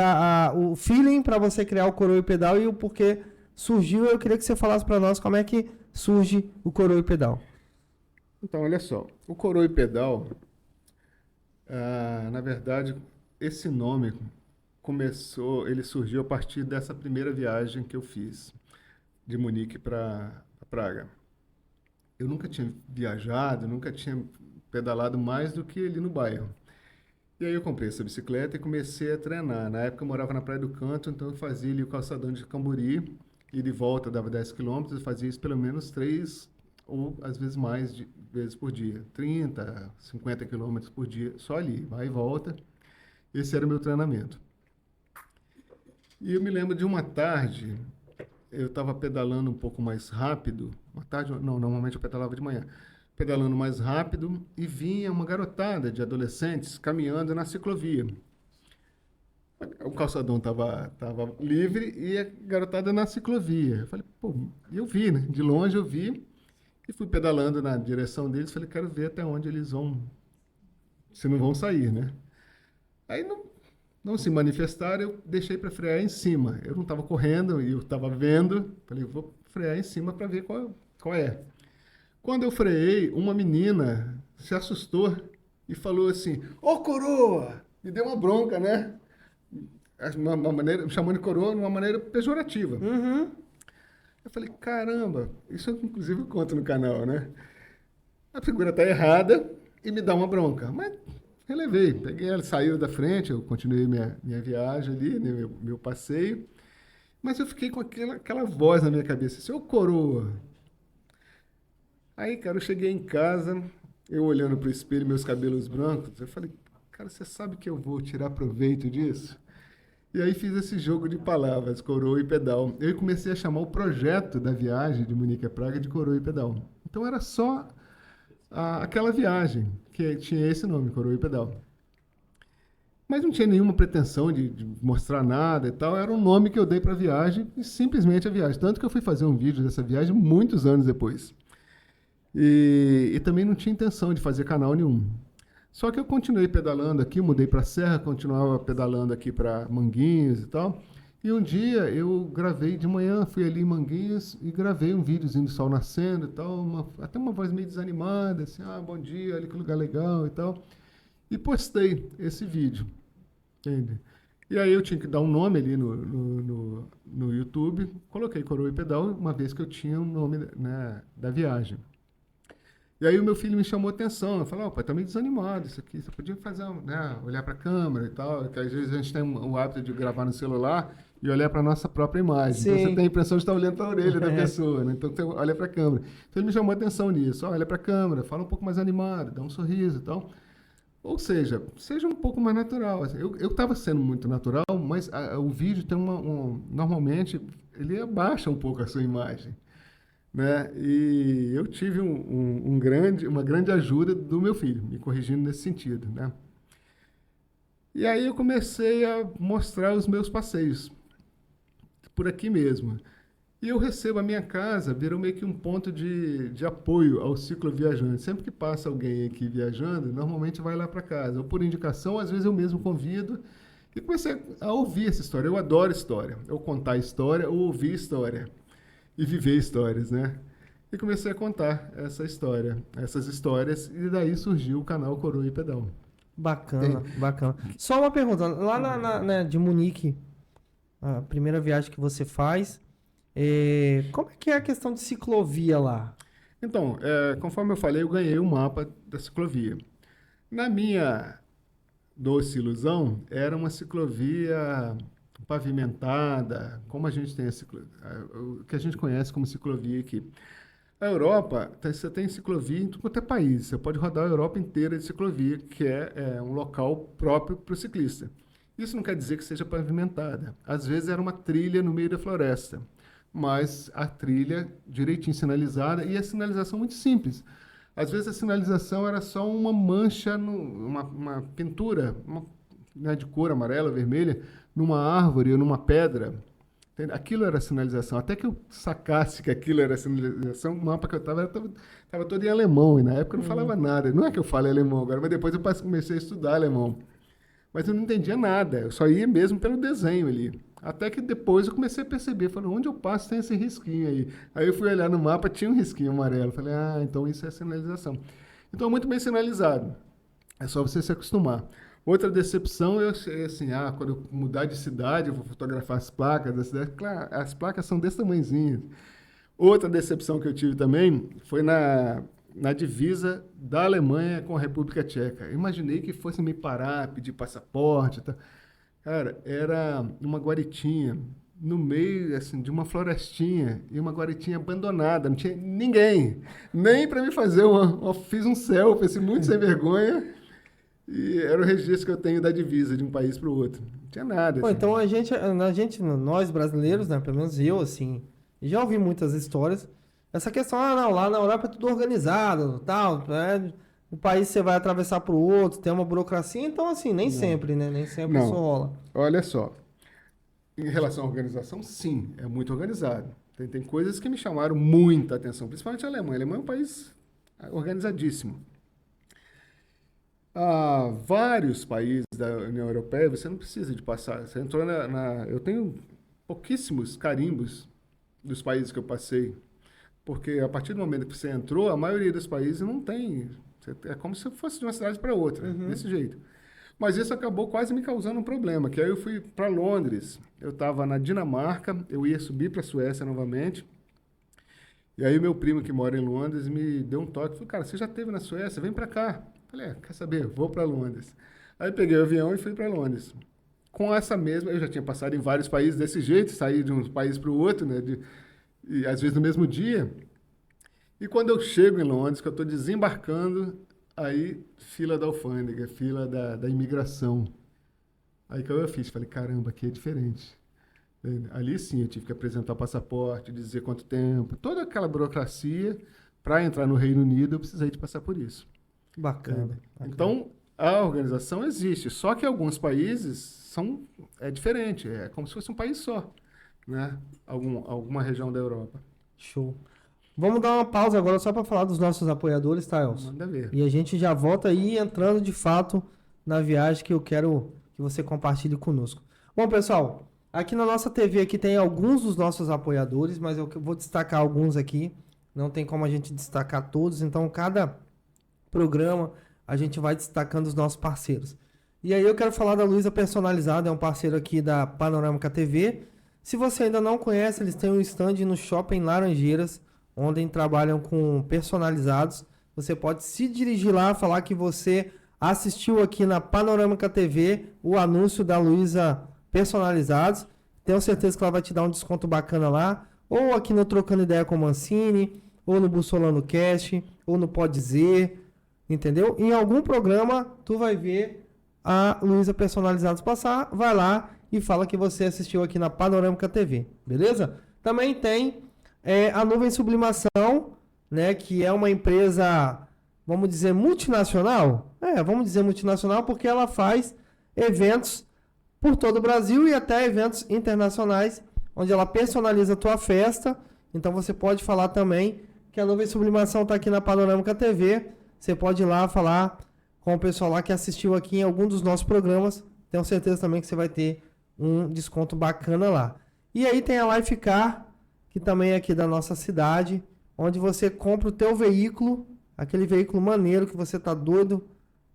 o feeling para você criar o Coroa e Pedal e o porquê surgiu. Eu queria que você falasse para nós como é que surge o Coroa e Pedal. Então, olha só, o Coroa e Pedal, na verdade, esse nome ele surgiu a partir dessa primeira viagem que eu fiz, de Munique para Praga. Eu nunca tinha viajado, nunca tinha pedalado mais do que ali no bairro. E aí eu comprei essa bicicleta e comecei a treinar. Na época eu morava na Praia do Canto, então eu fazia ali o calçadão de Cambori, e de volta dava 10 quilômetros, eu fazia isso pelo menos 3 ou às vezes mais vezes por dia. 30, 50 quilômetros por dia, só ali, vai e volta. Esse era o meu treinamento. E eu me lembro de uma tarde, eu estava pedalando um pouco mais rápido. Uma tarde, não, normalmente eu pedalava de manhã. Pedalando mais rápido e vinha uma garotada de adolescentes caminhando na ciclovia. O calçadão estava livre e a garotada na ciclovia. Eu falei, pô, eu vi, né? De longe eu vi e fui pedalando na direção deles. Falei, quero ver até onde eles vão, se não vão sair, né? Aí não se manifestaram, eu deixei para frear em cima. Eu não estava correndo e eu estava vendo. Falei, vou frear em cima para ver qual é. Quando eu freiei, uma menina se assustou e falou assim, ô coroa! Me deu uma bronca, né? Uma maneira, chamando de coroa de uma maneira pejorativa. Uhum. Eu falei, caramba, isso eu inclusive conto no canal, né? A figura tá errada e me dá uma bronca. Mas relevei, peguei ela, saiu da frente, eu continuei minha viagem ali, né, meu passeio. Mas eu fiquei com aquela voz na minha cabeça, seu coroa. Aí, cara, eu cheguei em casa, eu olhando pro espelho, meus cabelos brancos, eu falei, cara, você sabe que eu vou tirar proveito disso? E aí fiz esse jogo de palavras, coroa e pedal. Eu comecei a chamar o projeto da viagem de Munique a Praga de Coroa e Pedal. Então era só aquela viagem que tinha esse nome, Coroa e Pedal. Mas não tinha nenhuma pretensão de mostrar nada e tal. Era um nome que eu dei para a viagem e simplesmente a viagem. Tanto que eu fui fazer um vídeo dessa viagem muitos anos depois. E também não tinha intenção de fazer canal nenhum. Só que eu continuei pedalando aqui, mudei para a Serra, continuava pedalando aqui para Manguinhos e tal. E um dia eu gravei de manhã, fui ali em Manguinhos e gravei um videozinho do sol nascendo e tal, até uma voz meio desanimada, assim, bom dia, olha que lugar legal e tal. E postei esse vídeo, entende? E aí eu tinha que dar um nome ali no YouTube, coloquei Coroa e Pedal, uma vez que eu tinha o nome, né, da viagem. E aí o meu filho me chamou a atenção, eu falei, pai, tá meio desanimado isso aqui, você podia fazer, né, olhar para a câmera e tal, que às vezes a gente tem o hábito de gravar no celular e olhar para a nossa própria imagem. Sim. Então você tem a impressão de estar olhando para a orelha da pessoa, né? Então você olha para a câmera. Então ele me chamou a atenção nisso, olha para a câmera, fala um pouco mais animado, dá um sorriso e tal. Ou seja um pouco mais natural. Assim, eu estava sendo muito natural, mas o vídeo tem normalmente, ele abaixa um pouco a sua imagem. Né? E eu tive uma grande ajuda do meu filho, me corrigindo nesse sentido. Né? E aí eu comecei a mostrar os meus passeios, por aqui mesmo. E eu recebo a minha casa, virou meio que um ponto de apoio ao cicloviajante. Sempre que passa alguém aqui viajando, normalmente vai lá para casa. Ou por indicação, às vezes eu mesmo convido. E comecei a ouvir essa história. Eu adoro história. Eu contar história ou ouvir história. E viver histórias, né? E comecei a contar essas histórias, e daí surgiu o canal Coroa e Pedal. Bacana, bacana. Só uma pergunta, lá de Munique, a primeira viagem que você faz, como é que é a questão de ciclovia lá? Então, conforme eu falei, eu ganhei o mapa da ciclovia. Na minha doce ilusão, era uma ciclovia pavimentada, como a gente tem o que a gente conhece como ciclovia aqui. A Europa, você tem ciclovia em tudo quanto é país. Você pode rodar a Europa inteira de ciclovia, que é um local próprio para o ciclista. Isso não quer dizer que seja pavimentada. Às vezes era uma trilha no meio da floresta, mas a trilha direitinho sinalizada, e a sinalização muito simples. Às vezes a sinalização era só uma mancha, uma pintura né, de cor amarela, vermelha, numa árvore ou numa pedra. Aquilo era sinalização. Até que eu sacasse que aquilo era sinalização, o mapa que eu estava todo em alemão, e na época eu não falava nada. Não é que eu falo alemão agora, mas depois eu comecei a estudar alemão. Mas eu não entendia nada, eu só ia mesmo pelo desenho ali. Até que depois eu comecei a perceber, falei, onde eu passo tem esse risquinho aí. Aí eu fui olhar no mapa, tinha um risquinho amarelo. Falei, então isso é sinalização. Então, muito bem sinalizado. É só você se acostumar. Outra decepção, eu achei assim, quando eu mudar de cidade, eu vou fotografar as placas da cidade. Claro, as placas são desse tamanhozinho. Outra decepção que eu tive também foi na divisa da Alemanha com a República Tcheca. Eu imaginei que fosse me parar, pedir passaporte. Tá? Cara, era uma guaritinha no meio assim, de uma florestinha e uma guaritinha abandonada. Não tinha ninguém, nem para me fazer fiz um selfie, assim, muito sem vergonha. E era o registro que eu tenho da divisa de um país para o outro. Não tinha nada. Pô, Assim. então nós brasileiros, né, pelo menos eu, assim, já ouvi muitas histórias. Essa questão, não, lá na Europa é tudo organizado, tal, né? O país você vai atravessar para o outro, tem uma burocracia, então assim, nem sempre, né? Nem sempre Não. isso rola. Olha só, em relação à organização, sim, é muito organizado. Tem coisas que me chamaram muita atenção, principalmente a Alemanha. A Alemanha é um país organizadíssimo. Vários países da União Europeia, você não precisa de passar. Você entrou eu tenho pouquíssimos carimbos dos países que eu passei, porque a partir do momento que você entrou, a maioria dos países não tem. É como se fosse de uma cidade para outra, desse jeito. Mas isso acabou quase me causando um problema, que aí eu fui para Londres. Eu estava na Dinamarca, eu ia subir para a Suécia novamente. E aí meu primo que mora em Londres me deu um toque, falou, cara, você já esteve na Suécia? Vem para cá. Falei, quer saber? Vou para Londres. Aí peguei o avião e fui para Londres. Com essa mesma, eu já tinha passado em vários países desse jeito, saí de um país para o outro, né? E às vezes no mesmo dia. E quando eu chego em Londres, que eu estou desembarcando, aí fila da alfândega, fila da imigração. Aí que eu fiz, falei, caramba, aqui é diferente. Ali sim, eu tive que apresentar o passaporte, dizer quanto tempo, toda aquela burocracia. Para entrar no Reino Unido, eu precisei de passar por isso. Bacana. Então, a organização existe, só que alguns países é diferente, é como se fosse um país só, né? Alguma região da Europa. Show. Vamos dar uma pausa agora só para falar dos nossos apoiadores, tá, Elson? Manda ver. E a gente já volta aí entrando de fato na viagem que eu quero que você compartilhe conosco. Bom, pessoal, aqui na nossa TV aqui tem alguns dos nossos apoiadores, mas eu vou destacar alguns aqui. Não tem como a gente destacar todos, então cada programa a gente vai destacando os nossos parceiros. E aí eu quero falar da Luiza Personalizada, é um parceiro aqui da Panorâmica TV. Se você ainda não conhece, eles têm um stand no Shopping Laranjeiras, onde trabalham com personalizados. Você pode se dirigir lá, falar que você assistiu aqui na Panorâmica TV o anúncio da Luiza Personalizados. Tenho certeza que ela vai te dar um desconto bacana lá, ou aqui no Trocando Ideia com Mancini, ou no Bussolando Cast, ou no Pode Dizer, entendeu? Em algum programa, tu vai ver a Luiza Personalizados passar, vai lá e fala que você assistiu aqui na Panorâmica TV, beleza? Também tem a Nuvem Sublimação, né, que é uma empresa, vamos dizer, multinacional. Vamos dizer multinacional porque ela faz eventos por todo o Brasil e até eventos internacionais, onde ela personaliza a tua festa. Então você pode falar também que a Nuvem Sublimação está aqui na Panorâmica TV. Você pode ir lá falar com o pessoal lá que assistiu aqui em algum dos nossos programas. Tenho certeza também que você vai ter um desconto bacana lá. E aí tem a Lifecar, que também é aqui da nossa cidade, onde você compra o teu veículo, aquele veículo maneiro que você tá doido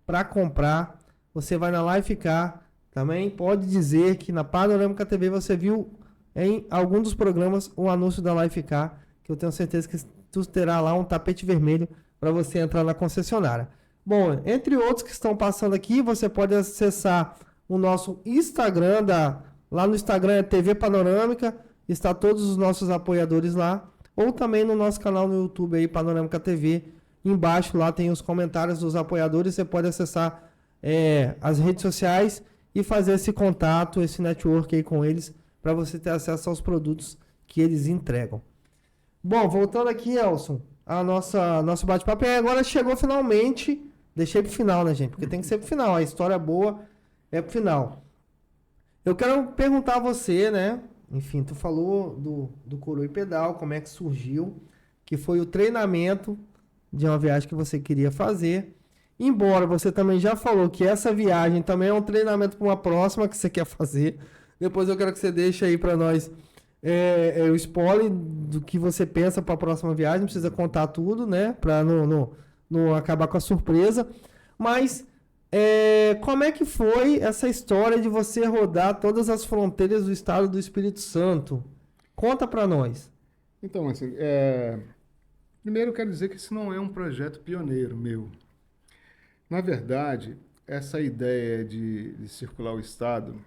para comprar. Você vai na Lifecar, também pode dizer que na Panorâmica TV você viu em algum dos programas o anúncio da Lifecar, que eu tenho certeza que tu terá lá um tapete vermelho para você entrar na concessionária. Bom, entre outros que estão passando aqui, você pode acessar o nosso Instagram, lá no Instagram é TV Panorâmica, está todos os nossos apoiadores lá, ou também no nosso canal no YouTube aí, Panorâmica TV, embaixo lá tem os comentários dos apoiadores, você pode acessar as redes sociais e fazer esse contato, esse network aí com eles, para você ter acesso aos produtos que eles entregam. Bom, voltando aqui, Elson, nosso bate-papo, agora chegou finalmente, deixei pro final, né, gente? Porque tem que ser pro final, a história boa é pro final. Eu quero perguntar a você, né? Enfim, tu falou do Coroa e Pedal, como é que surgiu, que foi o treinamento de uma viagem que você queria fazer. Embora você também já falou que essa viagem também é um treinamento para uma próxima que você quer fazer, Depois eu quero que você deixe aí para nós o spoiler do que você pensa para a próxima viagem. Não precisa contar tudo, né? Para não acabar com a surpresa. Mas como é que foi essa história de você rodar todas as fronteiras do estado do Espírito Santo? Conta para nós. Então, assim, primeiro eu quero dizer que isso não é um projeto pioneiro meu. Na verdade, essa ideia de circular o estado,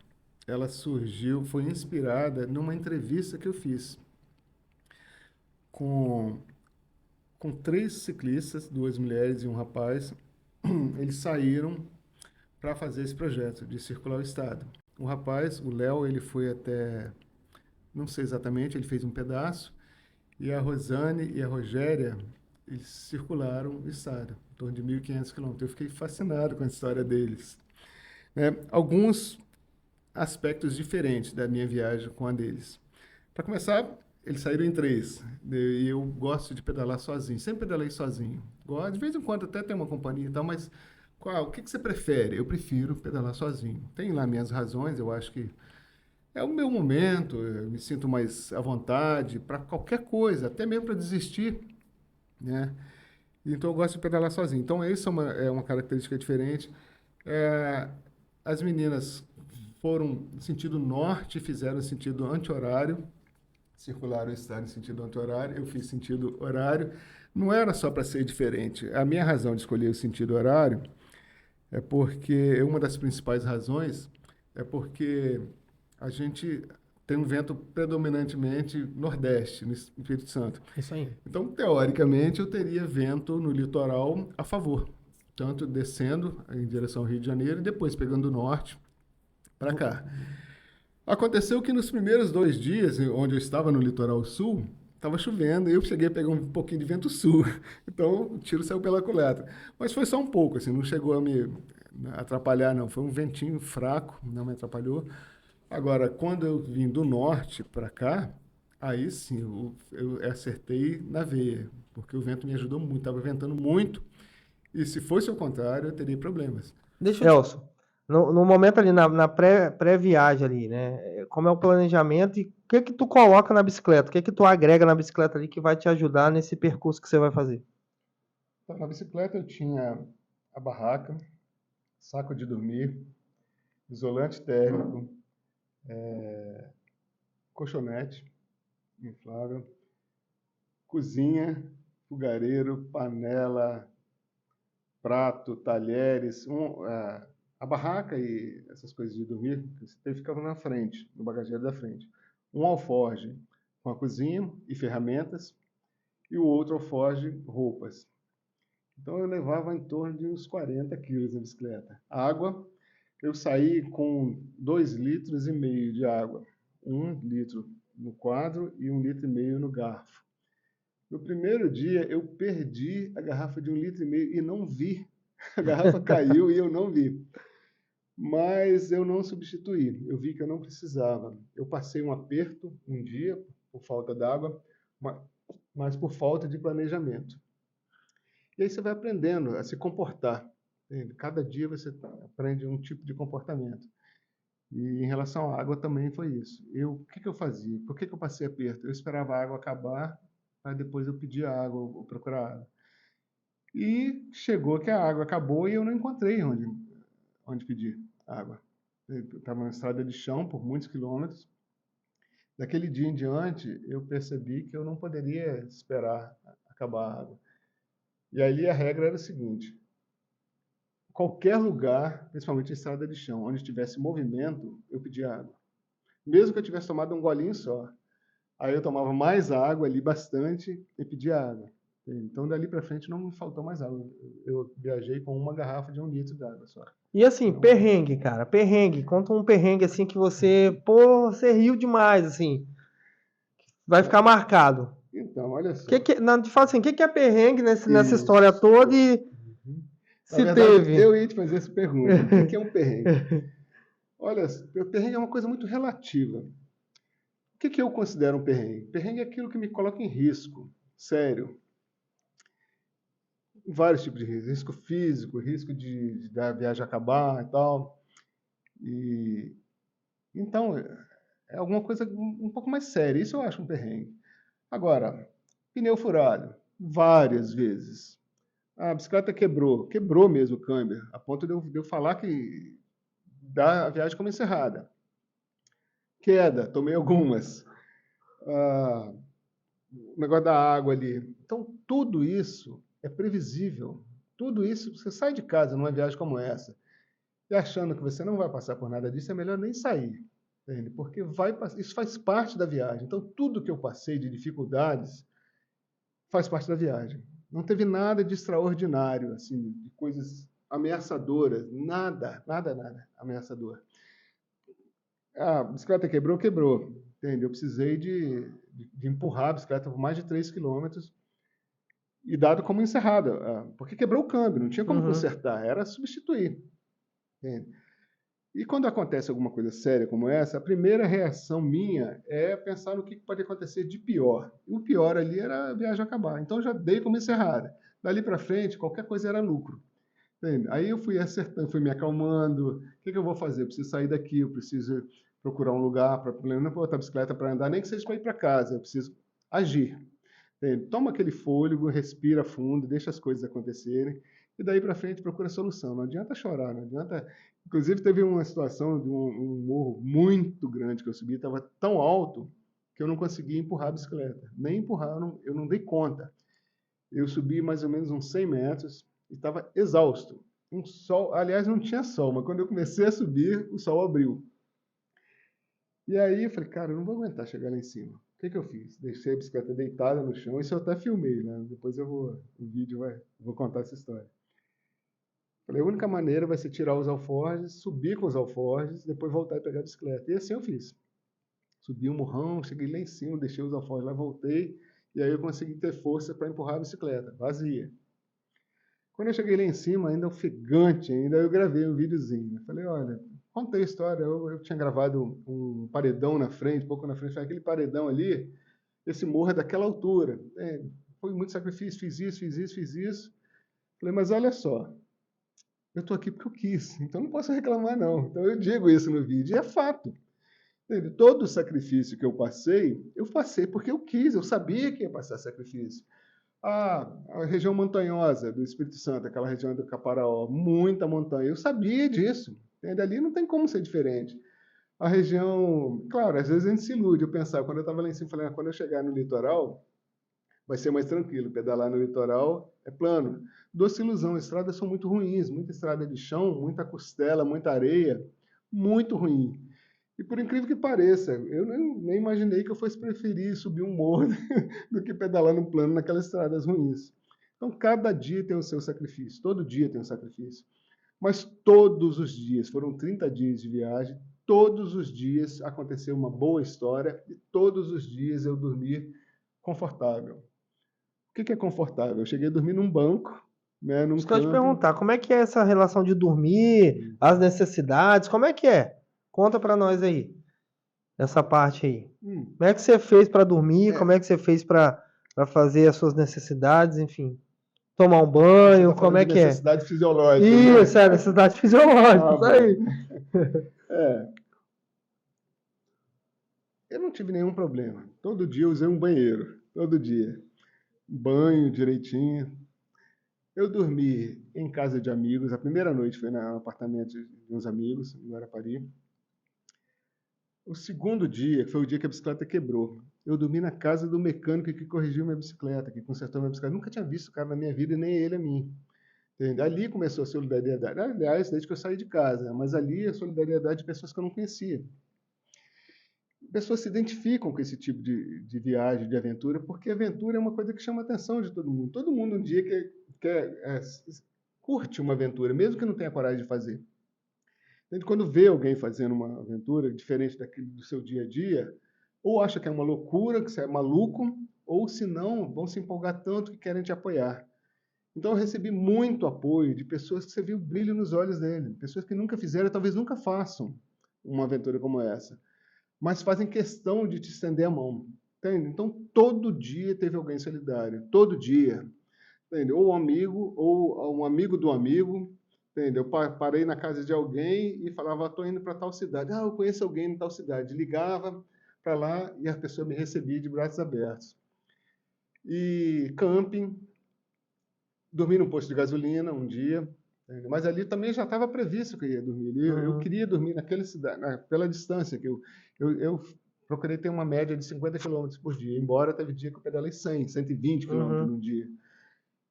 ela surgiu, foi inspirada numa entrevista que eu fiz com, com 3 ciclistas, 2 mulheres e um rapaz. Eles saíram para fazer esse projeto de circular o estado. O rapaz, o Léo, ele foi até, não sei exatamente, ele fez um pedaço, e a Rosane e a Rogéria, eles circularam o estado, em torno de 1.500 quilômetros. Eu fiquei fascinado com a história deles. Alguns aspectos diferentes da minha viagem com a deles. Para começar, eles saíram em 3, e eu gosto de pedalar sozinho, sempre pedalei sozinho. De vez em quando até tem uma companhia e tal, mas o que você prefere? Eu prefiro pedalar sozinho. Tem lá minhas razões, eu acho que é o meu momento, eu me sinto mais à vontade para qualquer coisa, até mesmo para desistir, né? Então eu gosto de pedalar sozinho. Então isso é uma característica diferente. É, as meninas foram no sentido norte, fizeram sentido anti-horário, circularam o estado em sentido anti-horário, eu fiz sentido horário. Não era só para ser diferente. A minha razão de escolher o sentido horário é porque uma das principais razões é porque a gente tem um vento predominantemente nordeste, no Espírito Santo. Isso aí. Então, teoricamente, eu teria vento no litoral a favor, tanto descendo em direção ao Rio de Janeiro e depois pegando o norte para cá. Aconteceu que nos primeiros 2 dias, onde eu estava no litoral sul, estava chovendo e eu cheguei a pegar um pouquinho de vento sul. Então, o tiro saiu pela culatra. Mas foi só um pouco, assim, não chegou a me atrapalhar, não. Foi um ventinho fraco, não me atrapalhou. Agora, quando eu vim do norte para cá, aí sim, eu acertei na veia, porque o vento me ajudou muito, estava ventando muito, e se fosse o contrário, eu teria problemas. Deixa eu te... Elson, no momento ali, na pré-viagem ali, né? Como é o planejamento e o que que tu coloca na bicicleta? O que que tu agrega na bicicleta ali que vai te ajudar nesse percurso que você vai fazer? Então, na bicicleta eu tinha a barraca, saco de dormir, isolante térmico, colchonete inflável, cozinha, fogareiro, panela, prato, talheres, a barraca e essas coisas de dormir, você ficava na frente, no bagageiro da frente. Um alforge com a cozinha e ferramentas, e o outro alforge roupas. Então eu levava em torno de uns 40 quilos na bicicleta. Água, eu saí com 2,5 litros de água. 1 litro no quadro e 1,5 litro no garfo. No primeiro dia, eu perdi a garrafa de 1,5 litro e não vi. A garrafa caiu e eu não vi. Mas eu não substituí. Eu vi que eu não precisava. Eu passei um aperto um dia por falta d'água, mas por falta de planejamento. E aí você vai aprendendo a se comportar. Entende? Cada dia você aprende um tipo de comportamento. E em relação à água também foi isso. O que eu fazia? Por que eu passei aperto? Eu esperava a água acabar, aí depois eu pedia água ou procurar água. E chegou que a água acabou e eu não encontrei onde pedir água. Eu estava na estrada de chão por muitos quilômetros. Daquele dia em diante, eu percebi que eu não poderia esperar acabar a água. E ali a regra era o seguinte: qualquer lugar, principalmente em estrada de chão, onde tivesse movimento, eu pedia água. Mesmo que eu tivesse tomado um golinho só. Aí eu tomava mais água ali, bastante, e pedia água. Então, dali para frente, não me faltou mais água. Eu viajei com uma garrafa de 1 litro de água só. E assim, Então, perrengue, cara, perrengue. Conta um perrengue assim que você riu demais, assim. Vai ficar marcado. então, olha só. Não, te fala assim, o que que é perrengue nessa história Isso. toda e Uhum. Na se verdade, teve? eu ia te fazer essa pergunta. O que é um perrengue? Olha, o perrengue é uma coisa muito relativa. O que eu considero um perrengue? Perrengue é aquilo que me coloca em risco, sério. Vários tipos de risco. Risco físico, risco da viagem acabar e tal. E Então, é alguma coisa um pouco mais séria. Isso eu acho um perrengue. Agora, pneu furado, várias vezes. A bicicleta quebrou mesmo o câmbio, a ponto de eu falar que a viagem como encerrada. Queda, tomei algumas. Ah, o negócio da água ali. Então, tudo isso é previsível. Tudo isso, você sai de casa numa viagem como essa, e achando que você não vai passar por nada disso, é melhor nem sair. Entende? Porque isso faz parte da viagem. Então, tudo que eu passei de dificuldades faz parte da viagem. Não teve nada de extraordinário, assim, de coisas ameaçadoras. Nada ameaçador. A bicicleta quebrou. Entende? Eu precisei de empurrar a bicicleta por mais de 3 quilômetros e dado como encerrada, porque quebrou o câmbio, não tinha como Uhum. consertar, era substituir. Entende? E quando acontece alguma coisa séria como essa, a primeira reação minha é pensar no que pode acontecer de pior. E o pior ali era a viagem acabar. Então eu já dei como encerrada. Dali para frente, qualquer coisa era lucro. Entende? Aí eu fui acertando, fui me acalmando. O que eu vou fazer? Eu preciso sair daqui, eu preciso procurar um lugar para não botar a bicicleta para andar, nem que seja para ir para casa. Eu preciso agir. Entende? Toma aquele fôlego, respira fundo, deixa as coisas acontecerem e daí para frente procura solução. Não adianta chorar, não adianta. Inclusive teve uma situação de um morro muito grande que eu subi, estava tão alto que eu não conseguia empurrar a bicicleta. Nem empurrar, eu não dei conta. Eu subi mais ou menos uns 100 metros e estava exausto. Um sol, aliás, não tinha sol, mas quando eu comecei a subir, o sol abriu. E aí eu falei, cara, eu não vou aguentar chegar lá em cima. O que eu fiz? Deixei a bicicleta deitada no chão, isso eu até filmei, né? Depois o vídeo vou contar essa história. Falei, a única maneira vai ser tirar os alforjes, subir com os alforjes, depois voltar e pegar a bicicleta. E assim eu fiz. Subi um morrão, cheguei lá em cima, deixei os alforjes lá, voltei, e aí eu consegui ter força para empurrar a bicicleta, vazia. Quando eu cheguei lá em cima, ainda ofegante, ainda eu gravei um videozinho. Né? Falei, olha, contei a história, eu tinha gravado um paredão na frente, pouco na frente, falei, aquele paredão ali, esse morro é daquela altura. Foi muito sacrifício, fiz isso. Falei, mas olha só, eu estou aqui porque eu quis, então não posso reclamar não. Então eu digo isso no vídeo, e é fato. Entende? Todo o sacrifício que eu passei porque eu quis, eu sabia que ia passar sacrifício. A região montanhosa do Espírito Santo, aquela região do Caparaó, muita montanha. Eu sabia disso. Entende? Ali não tem como ser diferente. A região, claro, às vezes a gente se ilude. Eu pensava, quando eu estava lá em cima, falei, quando eu chegar no litoral, vai ser mais tranquilo. Pedalar no litoral é plano. Doce ilusão, as estradas são muito ruins, muita estrada de chão, muita costela, muita areia, muito ruim. E por incrível que pareça, eu nem imaginei que eu fosse preferir subir um morro do que pedalar no plano naquelas estradas ruins. Então, cada dia tem o seu sacrifício, todo dia tem um sacrifício. Mas todos os dias, foram 30 dias de viagem, todos os dias aconteceu uma boa história e todos os dias eu dormi confortável. O que é confortável? Eu cheguei a dormir num banco, né, num Isso que eu ia te camping. perguntar, como é que é essa relação de dormir, as necessidades, como é que é? Conta pra nós aí, essa parte aí. Hum, Como é que você fez pra dormir? Como é, é que você fez pra para fazer as suas necessidades, enfim, tomar um você banho, está como falando é de que é? necessidades fisiológicas, Isso, né? é necessidade fisiológica, Ah, isso bom. aí. É, eu não tive nenhum problema. Todo dia eu usei um banheiro, todo dia. Banho direitinho. Eu dormi em casa de amigos. A primeira noite foi no apartamento de uns amigos, em Guarapari. O segundo dia foi o dia que a bicicleta quebrou. Eu dormi na casa do mecânico que corrigiu minha bicicleta, que consertou minha bicicleta. Nunca tinha visto o cara na minha vida, nem ele a mim. Entende? Ali começou a solidariedade. Aliás, desde que eu saí de casa, mas ali a solidariedade de pessoas que eu não conhecia. Pessoas se identificam com esse tipo de viagem, de aventura, porque aventura é uma coisa que chama a atenção de todo mundo. Todo mundo um dia curte uma aventura, mesmo que não tenha coragem de fazer. Então, quando vê alguém fazendo uma aventura diferente daquele do seu dia a dia, ou acha que é uma loucura, que você é maluco, ou se não, vão se empolgar tanto que querem te apoiar. Então eu recebi muito apoio de pessoas que você viu o brilho nos olhos dele, pessoas que nunca fizeram, talvez nunca façam uma aventura como essa, mas fazem questão de te estender a mão. Entende? Então, todo dia teve alguém solidário. Todo dia. Entende? Ou um amigo do amigo, Entendeu? Eu parei na casa de alguém e falava, estou indo para tal cidade. Eu conheço alguém em tal cidade. Ligava para lá e a pessoa me recebia de braços abertos. E camping, dormi num posto de gasolina um dia, entendeu? Mas ali também já estava previsto que eu ia dormir. Eu Uhum. queria dormir naquela cidade, pela distância que eu procurei ter uma média de 50 quilômetros por dia, embora teve dia que eu pedalei 100, 120 quilômetros Uhum. no dia.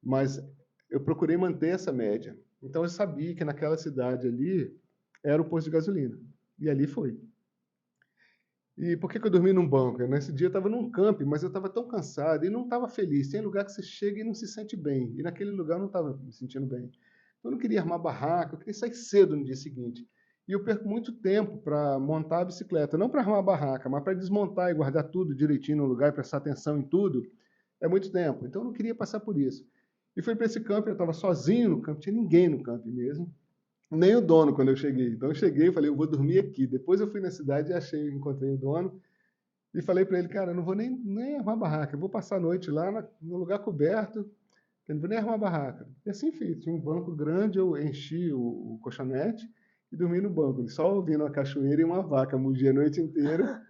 Mas eu procurei manter essa média. Então eu sabia que naquela cidade ali era o posto de gasolina. E ali foi. E por que que eu dormi num banco? Nesse dia eu estava num camping, mas eu estava tão cansado e não estava feliz. Tem lugar que você chega e não se sente bem. E naquele lugar eu não estava me sentindo bem. Então eu não queria armar barraca, eu queria sair cedo no dia seguinte. E eu perco muito tempo para montar a bicicleta, não para armar a barraca, mas para desmontar e guardar tudo direitinho no lugar e prestar atenção em tudo. É muito tempo. Então eu não queria passar por isso. E fui para esse camping, eu estava sozinho no camping, tinha ninguém no camping mesmo. Nem o dono quando eu cheguei. Então eu cheguei e falei, eu vou dormir aqui. Depois eu fui na cidade e achei, encontrei o dono e falei para ele, cara, eu não vou nem armar barraca, eu vou passar a noite lá no lugar coberto, eu não vou nem arrumar barraca. E assim fiz. Tinha um banco grande, eu enchi o colchonete e dormi no banco, só ouvindo uma cachoeira e uma vaca mugir a noite inteira.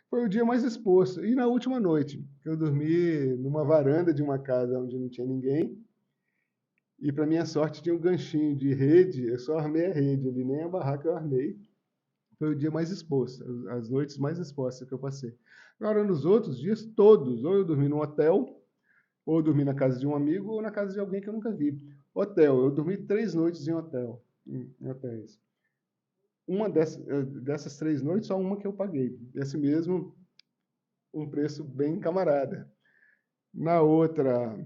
Foi o dia mais exposto. E na última noite, eu dormi numa varanda de uma casa onde não tinha ninguém. E para minha sorte tinha um ganchinho de rede, eu só armei a rede ali, nem a barraca eu armei. Foi o dia mais exposto, as noites mais expostas que eu passei. Agora, nos outros dias, todos, ou eu dormi num hotel, ou eu dormi na casa de um amigo, ou na casa de alguém que eu nunca vi. Hotel, eu dormi 3 noites em hotel, em hotéis. Uma dessas 3 noites, só uma que eu paguei. Esse mesmo, um preço bem camarada. Na outra,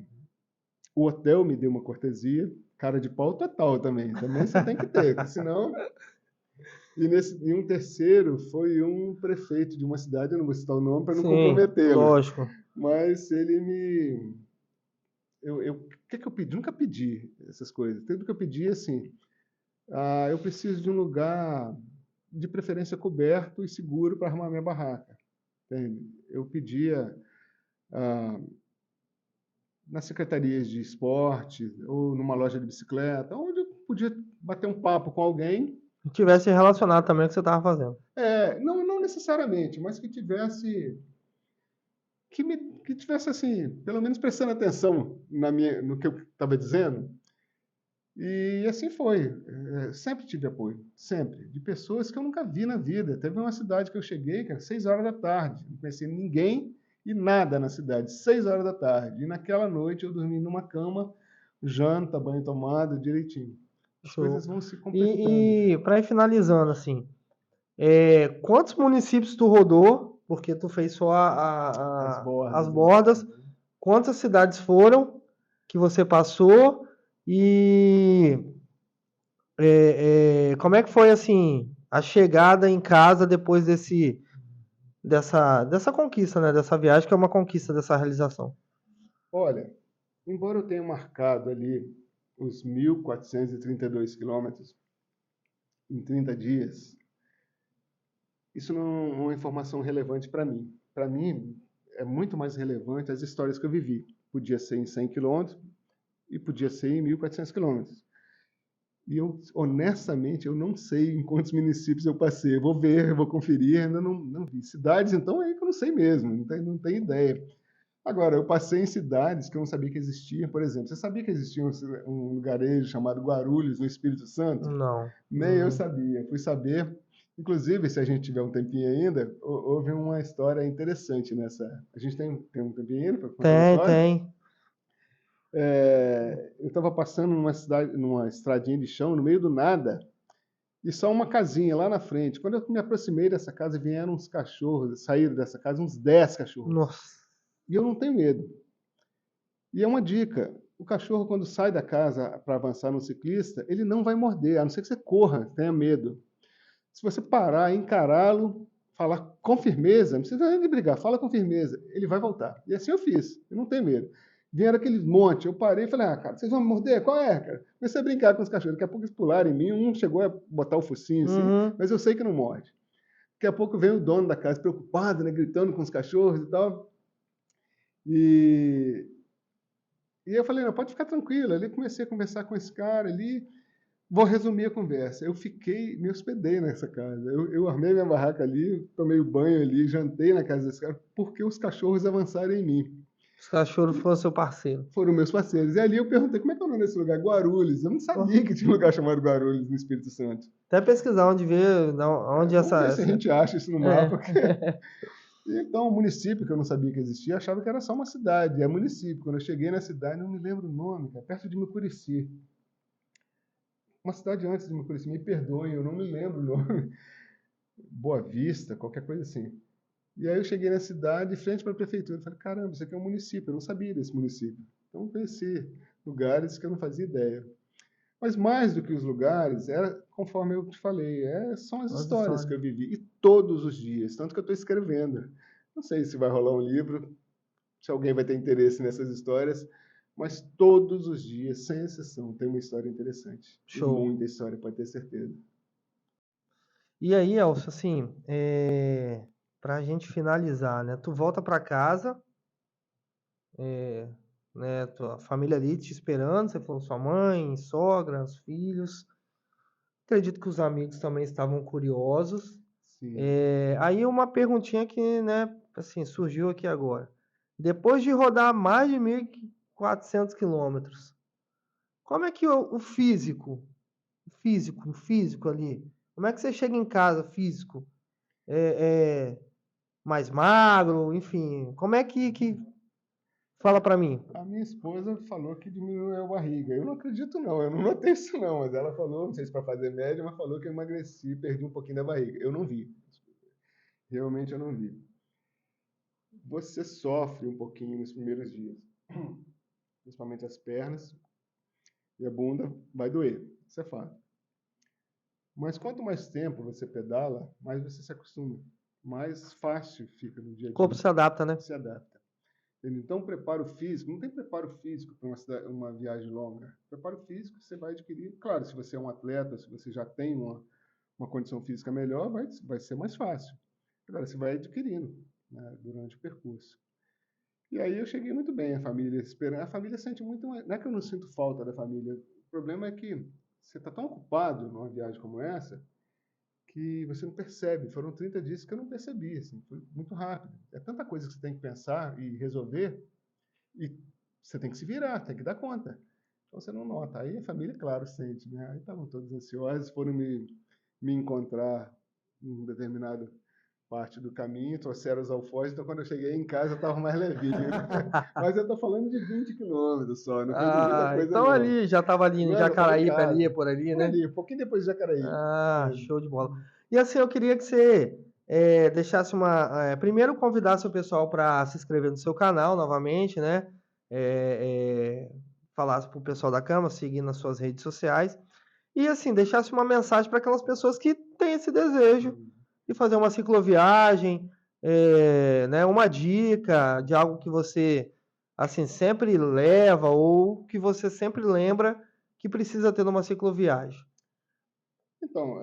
o hotel me deu uma cortesia, cara de pau total também. Também você tem que ter, porque senão. E um terceiro foi um prefeito de uma cidade, eu não vou citar o nome para não Sim, comprometê-lo, lógico. mas ele me. O que que eu pedi? Nunca pedi essas coisas. Tudo que eu pedi é assim: eu preciso de um lugar, de preferência coberto e seguro para armar minha barraca. Entende? Eu pedia ah, nas secretarias de esporte ou numa loja de bicicleta, onde eu podia bater um papo com alguém. Tivesse relacionado também com o que você estava fazendo. Não necessariamente, mas que tivesse assim, pelo menos prestando atenção no que eu estava dizendo. E assim foi. Sempre tive apoio, sempre, de pessoas que eu nunca vi na vida. Teve uma cidade que eu cheguei, que era 6 horas da tarde, não conhecia ninguém e nada na cidade, 6 horas da tarde. E naquela noite eu dormi numa cama, janta, banho tomado, direitinho. As coisas Show. vão se completando. E para ir finalizando, assim, quantos municípios tu rodou? Porque tu fez só As as bordas, né? bordas. Quantas cidades foram que você passou? E como é que foi, assim, a chegada em casa depois dessa conquista, né? Dessa viagem, que é uma conquista dessa realização. Olha, embora eu tenha marcado ali os 1.432 quilômetros em 30 dias, isso não é uma informação relevante para mim. Para mim, é muito mais relevante as histórias que eu vivi. Podia ser em 100 quilômetros e podia ser em 1.400 quilômetros. E eu, honestamente, eu não sei em quantos municípios eu passei. Eu vou ver, eu vou conferir, ainda não vi. Cidades, então, é que eu não sei mesmo, não tenho ideia. Agora, eu passei em cidades que eu não sabia que existiam. Por exemplo, você sabia que existia um lugarejo chamado Guarulhos, no Espírito Santo? Não. Nem eu sabia. Fui saber. Inclusive, se a gente tiver um tempinho ainda, houve uma história interessante nessa. A gente tem um tempinho ainda para contar uma Tem, história? tem. Eu estava passando numa cidade, numa estradinha de chão, no meio do nada, e só uma casinha lá na frente. Quando eu me aproximei dessa casa, vieram uns cachorros, saíram dessa casa uns 10 cachorros. Nossa. E eu não tenho medo. E é uma dica: o cachorro, quando sai da casa para avançar no ciclista, ele não vai morder, a não ser que você corra, tenha medo. Se você parar, encará-lo, falar com firmeza, não precisa nem de brigar, fala com firmeza, ele vai voltar. E assim eu fiz, eu não tenho medo. Vieram aqueles monte, eu parei e falei, cara, vocês vão me morder? Qual é, cara? Comecei a brincar com os cachorros, daqui a pouco eles pularam em mim, um chegou a botar o focinho assim, Uhum. mas eu sei que não morde. Daqui a pouco vem o dono da casa preocupado, né, gritando com os cachorros e tal. E eu falei, não, pode ficar tranquilo. Ali comecei a conversar com esse cara ali. Vou resumir a conversa. Me hospedei nessa casa. Eu armei minha barraca ali, tomei o banho ali, jantei na casa desse cara, porque os cachorros avançaram em mim. Os cachorros foram seu parceiro. Foram meus parceiros. E ali eu perguntei, como é que é o nome desse lugar? Guarulhos. Eu não Ó, sabia que tinha um lugar chamado Guarulhos no Espírito Santo. até pesquisar onde ver, onde Vamos ver se a essa... gente acha isso no É. mapa. Então, o município que eu não sabia que existia, achava que era só uma cidade. É município. Quando eu cheguei na cidade, não me lembro o nome, cara, perto de Mucurici. Uma cidade antes de Mucurici, me perdoem, eu não me lembro o nome. Boa Vista, qualquer coisa assim. E aí eu cheguei na cidade, frente para a prefeitura, falei, caramba, isso aqui é um município, eu não sabia desse município. Então conheci lugares que eu não fazia ideia. Mas mais do que os lugares, era, conforme eu te falei, são as As histórias que histórias. eu vivi. E todos os dias, tanto que eu estou escrevendo. Não sei se vai rolar um livro, se alguém vai ter interesse nessas histórias, mas todos os dias, sem exceção, tem uma história interessante. E Show. muita história, pode ter certeza. E aí, Elcio, assim, pra gente finalizar, né? Tu volta pra casa, né? Tua família ali te esperando, você falou sua mãe, sogra, os filhos. Acredito que os amigos também estavam curiosos. Sim. Aí uma perguntinha que, né, assim, surgiu aqui agora. Depois de rodar mais de 1.400 quilômetros, como é que o físico ali, como é que você chega em casa físico? É, é mais magro, enfim, como é que fala pra mim? A minha esposa falou que diminuiu a barriga. Eu não acredito, não. Eu não notei isso, não. Mas ela falou, não sei se para fazer média, mas falou que eu emagreci, perdi um pouquinho da barriga. Eu não vi. Realmente eu não vi. Você sofre um pouquinho nos primeiros dias, principalmente as pernas e a bunda vai doer. Isso é fato. Mas quanto mais tempo você pedala, mais você se acostuma. Mais fácil fica no dia O a corpo dia. se adapta, né? Se adapta. Então, preparo físico, não tem preparo físico para uma viagem longa. Preparo físico você vai adquirir, claro, se você é um atleta, se você já tem uma condição física melhor, vai ser mais fácil. Agora, você vai adquirindo, né, durante o percurso. E aí eu cheguei muito bem, a família esperando. A família sente muito, não é que eu não sinto falta da família, o problema é que você está tão ocupado numa viagem como essa, que você não percebe. Foram 30 dias que eu não percebi, assim, foi muito rápido. É tanta coisa que você tem que pensar e resolver, e você tem que se virar, tem que dar conta. Então você não nota. Aí a família, claro, sente, né? Aí estavam todos ansiosos, foram me encontrar em um determinado parte do caminho, trouxeram os alforjes, então quando eu cheguei em casa eu estava mais levinho. Mas eu estou falando de 20 quilômetros só, não foi de muita Ah, coisa então não. ali, já tava ali em Não, eu já estava em Jacaraípe ali, casa, por ali, por né? ali, um pouquinho depois de Jacaraípe. Ah, É, show de bola. E assim, eu queria que você deixasse primeiro convidasse o pessoal para se inscrever no seu canal novamente, né? Falasse pro pessoal da Cama, seguir nas suas redes sociais. E assim, deixasse uma mensagem para aquelas pessoas que têm esse desejo de fazer uma cicloviagem, né? Uma dica de algo que você assim sempre leva ou que você sempre lembra que precisa ter numa cicloviagem. então,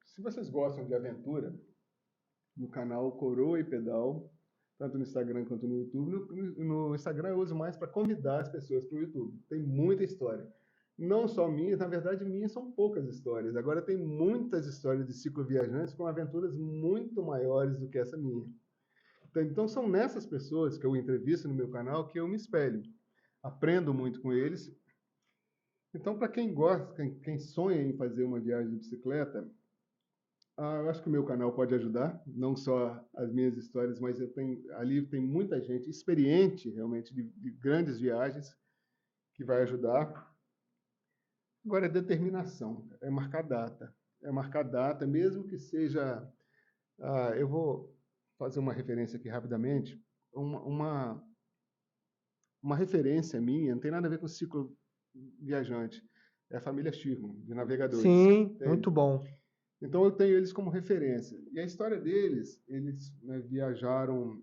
se vocês gostam de aventura, no canal Coroa e Pedal, tanto no Instagram quanto no YouTube. No Instagram eu uso mais para convidar as pessoas para o YouTube. Tem muita história. Não só minhas, na verdade, minhas são poucas histórias. Agora tem muitas histórias de cicloviajantes com aventuras muito maiores do que essa minha. Então são nessas pessoas que eu entrevisto no meu canal que eu me espelho. Aprendo muito com eles. Então, para quem gosta, quem sonha em fazer uma viagem de bicicleta, eu acho que o meu canal pode ajudar, não só as minhas histórias, mas ali tem muita gente experiente, realmente, de grandes viagens, que vai ajudar. Agora, é determinação, é marcar data. É marcar data, mesmo que seja... eu vou fazer uma referência aqui rapidamente. Uma, uma referência minha, não tem nada a ver com ciclo viajante, é a família Schirman, de navegadores. Sim, muito Entende? bom. Então eu tenho eles como referência. E a história deles, eles, né, viajaram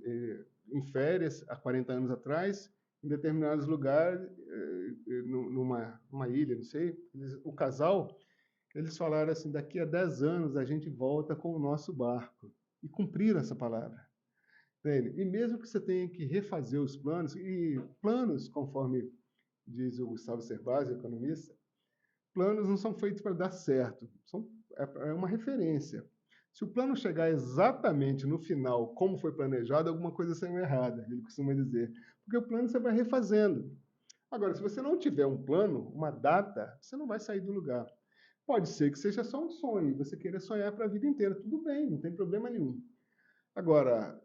em férias há 40 anos atrás, em determinados lugares, numa ilha, não sei. O casal, eles falaram assim, daqui a 10 anos a gente volta com o nosso barco. E cumpriram essa palavra. Entende? E mesmo que você tenha que refazer os planos, e planos, conforme diz o Gustavo Cerbasi, economista, planos não são feitos para dar certo, é uma referência. Se o plano chegar exatamente no final como foi planejado, alguma coisa saiu errada, ele costuma dizer. Porque o plano você vai refazendo. Agora, se você não tiver um plano, uma data, você não vai sair do lugar. Pode ser que seja só um sonho, você queira sonhar para a vida inteira. Tudo bem, não tem problema nenhum. Agora,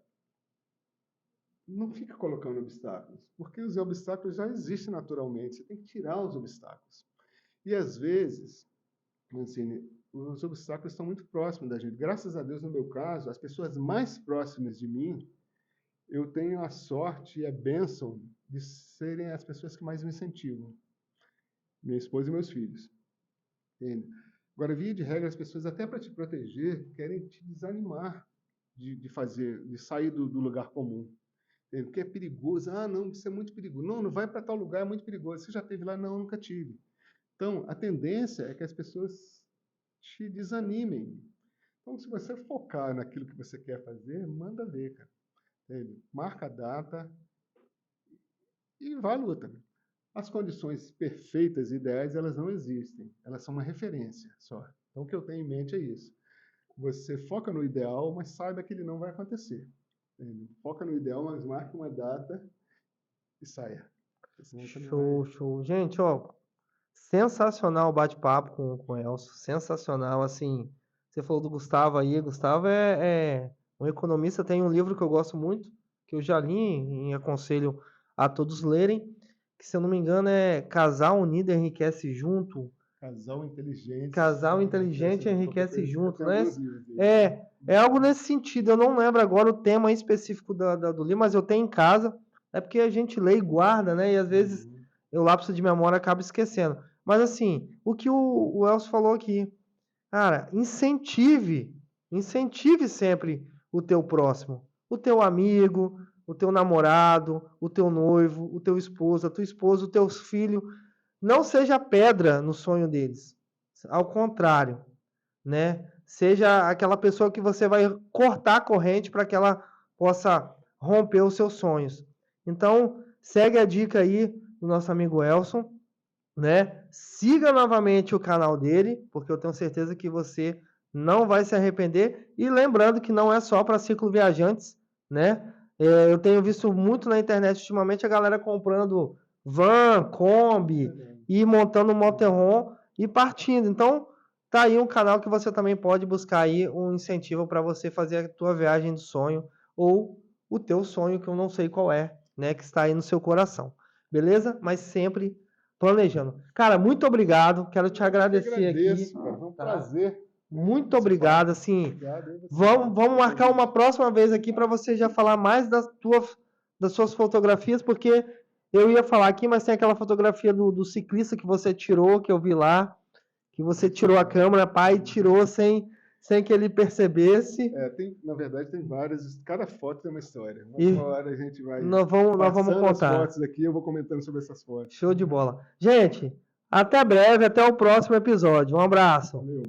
não fica colocando obstáculos, porque os obstáculos já existem naturalmente. Você tem que tirar os obstáculos. E às vezes, Mancini, os obstáculos estão muito próximos da gente. Graças a Deus, no meu caso, as pessoas mais próximas de mim, eu tenho a sorte e a bênção de serem as pessoas que mais me incentivam. Minha esposa e meus filhos. Entende? Agora, via de regra, as pessoas, até para te proteger, querem te desanimar de sair do lugar comum. Entende? Porque é perigoso. Ah, não, isso é muito perigoso. Não, não vai para tal lugar, é muito perigoso. Você já esteve lá? Não, nunca tive. Então, a tendência é que as pessoas te desanimem. Então, se você focar naquilo que você quer fazer, manda ver, cara. Entende? Marca a data e vá à luta. As condições perfeitas, ideais, elas não existem. Elas são uma referência só. Então, o que eu tenho em mente é isso. Você foca no ideal, mas saiba que ele não vai acontecer. Entende? Foca no ideal, mas marque uma data e saia. Show, show. Gente, ó, sensacional o bate-papo com o Elcio. Sensacional, assim. Você falou do Gustavo aí. Gustavo é um economista. Tem um livro que eu gosto muito, que eu já li e aconselho a todos lerem, que, se eu não me engano, é Casal Unido Enriquece Junto. Casal inteligente enriquece junto, né? É algo nesse sentido. Eu não lembro agora o tema específico do livro, mas eu tenho em casa. É porque a gente lê e guarda, né? E às vezes o lapso de memória acaba esquecendo. Mas assim, o que o Elcio falou aqui, cara, incentive sempre o teu próximo, o teu amigo, o teu namorado, o teu noivo, o teu esposo, a tua esposa, os teus filhos. Não seja pedra no sonho deles. Ao contrário, né? Seja aquela pessoa que você vai cortar a corrente para que ela possa romper os seus sonhos. Então, segue a dica aí do nosso amigo Elson, né? Siga novamente o canal dele, porque eu tenho certeza que você não vai se arrepender. E lembrando que não é só para ciclo viajantes, né? Eu tenho visto muito na internet ultimamente a galera comprando van, Kombi e montando um motorhome e partindo. Então, tá aí um canal que você também pode buscar aí um incentivo para você fazer a tua viagem do sonho ou o teu sonho, que eu não sei qual é, né, que está aí no seu coração. Beleza? Mas sempre planejando. Cara, muito obrigado. Quero te agradecer aqui. Cara, foi um prazer. Muito obrigado. Assim, Obrigado, vamos marcar uma próxima vez aqui para você já falar mais das suas fotografias, porque eu ia falar aqui, mas tem aquela fotografia do ciclista que você tirou, que eu vi lá, que você tirou a câmera, pai, e tirou sem que ele percebesse. Na verdade, tem várias. Cada foto tem uma história. Uma hora a gente vai nós vamos contar. As fotos aqui, eu vou comentando sobre essas fotos. Show de bola. Gente, até breve, até o próximo episódio. Um abraço. Valeu.